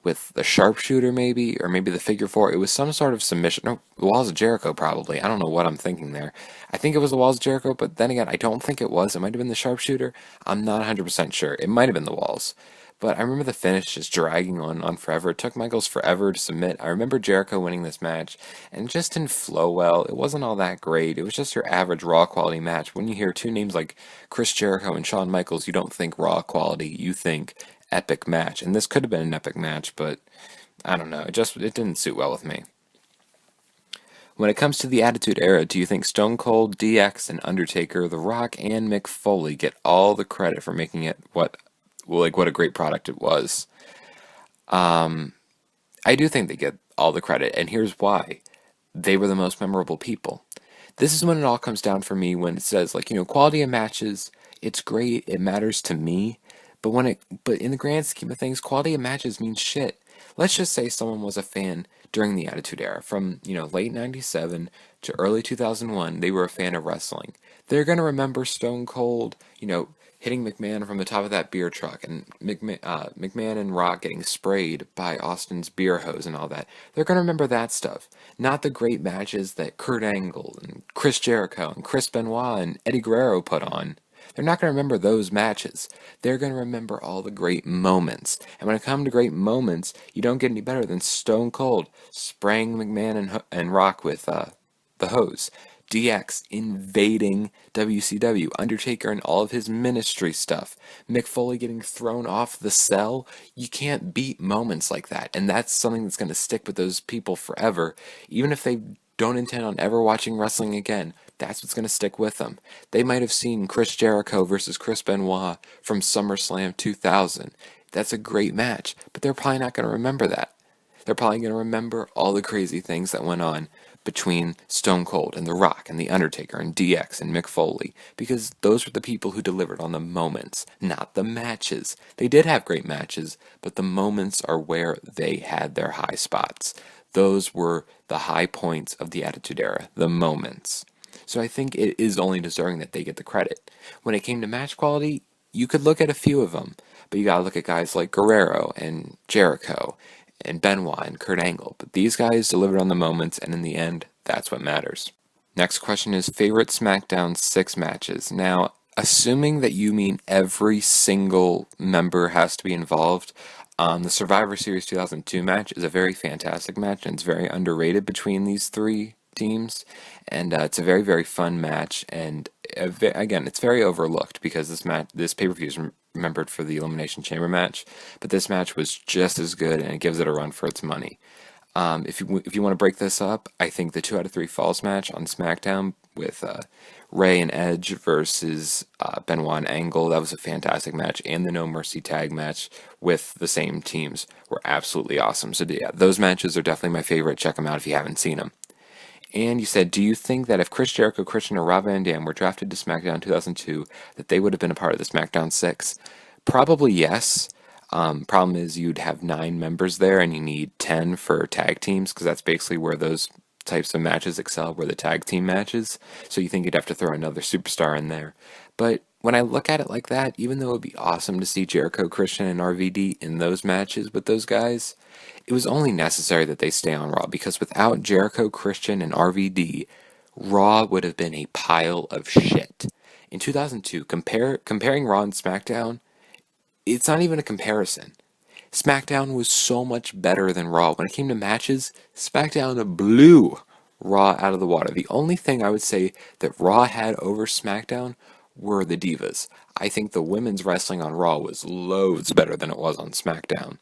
with the sharpshooter maybe, or maybe the figure four. It was some sort of submission. No, the Walls of Jericho probably. I don't know what I'm thinking there. I think it was the Walls of Jericho, but then again, I don't think it was. It might have been the sharpshooter. I'm not 100% sure. It might have been the Walls. But I remember the finish just dragging on forever. It took Michaels forever to submit. I remember Jericho winning this match, and it just didn't flow well. It wasn't all that great. It was just your average Raw quality match. When you hear two names like Chris Jericho and Shawn Michaels, you don't think Raw quality. You think epic match. And this could have been an epic match, but I don't know. It didn't suit well with me. When it comes to the Attitude Era, do you think Stone Cold, DX, and Undertaker, The Rock, and Mick Foley get all the credit for making it what a great product it was? I do think they get all the credit, and here's why. They were the most memorable people. This is when it all comes down for me, when it says, quality of matches, it's great, it matters to me, but in the grand scheme of things, quality of matches means shit. Let's just say someone was a fan during the Attitude Era, from late '97 to early 2001. They were a fan of wrestling. They're gonna remember Stone Cold, hitting McMahon from the top of that beer truck, and McMahon and Rock getting sprayed by Austin's beer hose and all that. They're gonna remember that stuff, not the great matches that Kurt Angle and Chris Jericho and Chris Benoit and Eddie Guerrero put on. They're not going to remember those matches. They're going to remember all the great moments. And when it comes to great moments, you don't get any better than Stone Cold spraying McMahon and Rock with the hose. DX invading WCW. Undertaker and all of his ministry stuff. Mick Foley getting thrown off the cell. You can't beat moments like that. And that's something that's going to stick with those people forever. Even if they don't intend on ever watching wrestling again, that's what's going to stick with them. They might have seen Chris Jericho versus Chris Benoit from SummerSlam 2000. That's a great match, but they're probably not going to remember that. They're probably going to remember all the crazy things that went on between Stone Cold and The Rock and The Undertaker and DX and Mick Foley, because those were the people who delivered on the moments, not the matches. They did have great matches, but the moments are where they had their high spots. Those were the high points of the Attitude Era, the moments. So I think it is only deserving that they get the credit. When it came to match quality, you could look at a few of them, but you gotta look at guys like Guerrero and Jericho and Benoit and Kurt Angle. But these guys delivered on the moments, and in the end, that's what matters. Next question is favorite SmackDown 6 matches. Now, assuming that you mean every single member has to be involved, the Survivor Series 2002 match is a very fantastic match, and it's very underrated between these three teams, and it's a very, very fun match, and again, it's very overlooked because this pay-per-view is remembered for the Elimination Chamber match, but this match was just as good, and it gives it a run for its money. If you want to break this up, I think the 2 out of 3 Falls match on SmackDown with Ray and Edge versus Benoit and Angle, that was a fantastic match, and the No Mercy tag match with the same teams were absolutely awesome. So yeah, those matches are definitely my favorite. Check them out if you haven't seen them. And you said, do you think that if Chris Jericho, Christian, or Rob Van Dam were drafted to SmackDown 2002, that they would have been a part of the SmackDown 6? Probably yes. Problem is you'd have 9 members there, and you need 10 for tag teams, because that's basically where those types of matches excel, were the tag team matches. So you think you'd have to throw another superstar in there. But when I look at it like that, even though it would be awesome to see Jericho, Christian, and RVD in those matches with those guys, it was only necessary that they stay on Raw because without Jericho, Christian, and RVD, Raw would have been a pile of shit. In 2002, comparing Raw and SmackDown, it's not even a comparison. SmackDown was so much better than Raw. When it came to matches, SmackDown blew Raw out of the water. The only thing I would say that Raw had over SmackDown were the divas. I think the women's wrestling on Raw was loads better than it was on SmackDown.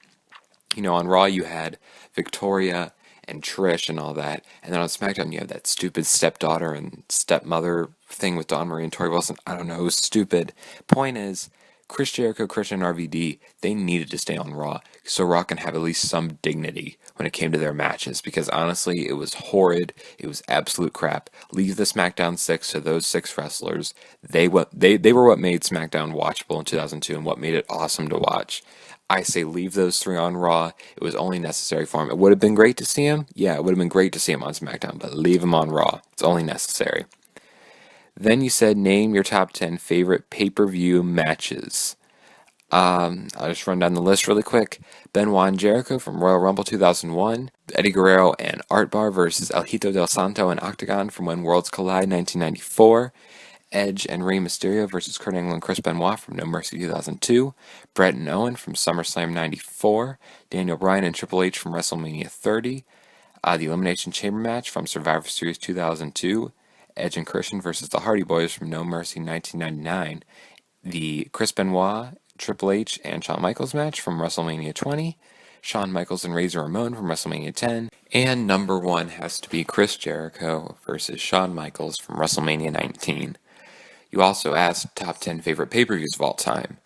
You know, on Raw you had Victoria and Trish and all that, and then on SmackDown you had that stupid stepdaughter and stepmother thing with Dawn Marie and Tori Wilson. I don't know, it was stupid. Point is, Chris Jericho, Christian, and RVD, they needed to stay on Raw so Raw can have at least some dignity when it came to their matches, because honestly, it was horrid. It was absolute crap. Leave the SmackDown 6 to those 6 wrestlers. They were what made SmackDown watchable in 2002 and what made it awesome to watch. I say leave those 3 on Raw. It was only necessary for them. It would have been great to see him. Yeah, it would have been great to see him on SmackDown, but leave him on Raw. It's only necessary. Then you said name your top 10 favorite pay-per-view matches. I'll just run down the list really quick. Benoit and Jericho from Royal Rumble 2001. Eddie Guerrero and Art Bar versus El Hito del Santo and Octagon from When Worlds Collide 1994. Edge and Rey Mysterio versus Kurt Angle and Chris Benoit from No Mercy 2002. Bret and Owen from SummerSlam 94. Daniel Bryan and Triple H from WrestleMania 30. The Elimination Chamber match from Survivor Series 2002. Edge and Christian versus the Hardy Boys from No Mercy 1999. The Chris Benoit, Triple H, and Shawn Michaels match from WrestleMania 20. Shawn Michaels and Razor Ramon from WrestleMania 10. And number 1 has to be Chris Jericho versus Shawn Michaels from WrestleMania 19. You also asked top 10 favorite pay-per-views of all time.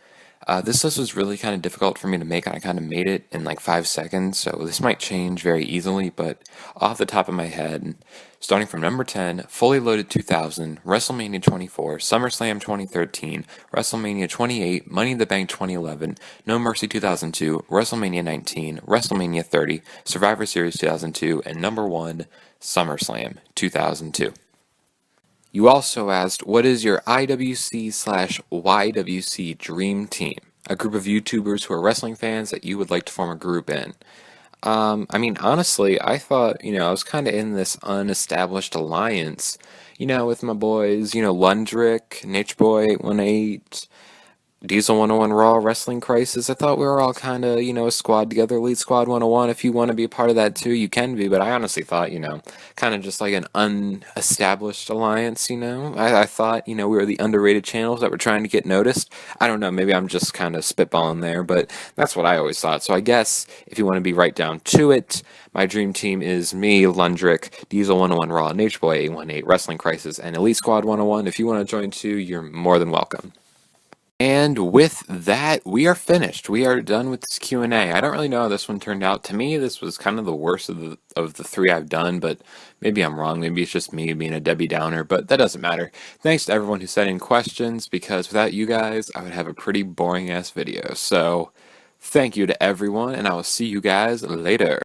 This list was really kind of difficult for me to make, and I kind of made it in like 5 seconds, so this might change very easily, but off the top of my head, starting from number 10, Fully Loaded 2000, WrestleMania 24, SummerSlam 2013, WrestleMania 28, Money in the Bank 2011, No Mercy 2002, WrestleMania 19, WrestleMania 30, Survivor Series 2002, and number 1, SummerSlam 2002. You also asked, what is your IWC/YWC dream team? A group of YouTubers who are wrestling fans that you would like to form a group in. Honestly, I thought, I was kind of in this unestablished alliance, with my boys, Lundrick, NatureBoy818, Diesel 101 Raw, Wrestling Crisis. I thought we were all kind of, a squad together. Elite Squad 101, if you want to be a part of that too, you can be. But I honestly thought, kind of just like an unestablished alliance, I thought, we were the underrated channels that were trying to get noticed. I don't know, maybe I'm just kind of spitballing there, but that's what I always thought. So I guess if you want to be right down to it, my dream team is me, Lundrick, Diesel 101 Raw, NatureBoy818, Wrestling Crisis, and Elite Squad 101. If you want to join too, you're more than welcome. And with that, we are finished. We are done with this Q&A. I don't really know how this one turned out. To me, this was kind of the worst of the 3 I've done, but maybe I'm wrong. Maybe it's just me being a Debbie Downer, but that doesn't matter. Thanks to everyone who sent in questions, because without you guys, I would have a pretty boring-ass video. So, thank you to everyone, and I will see you guys later.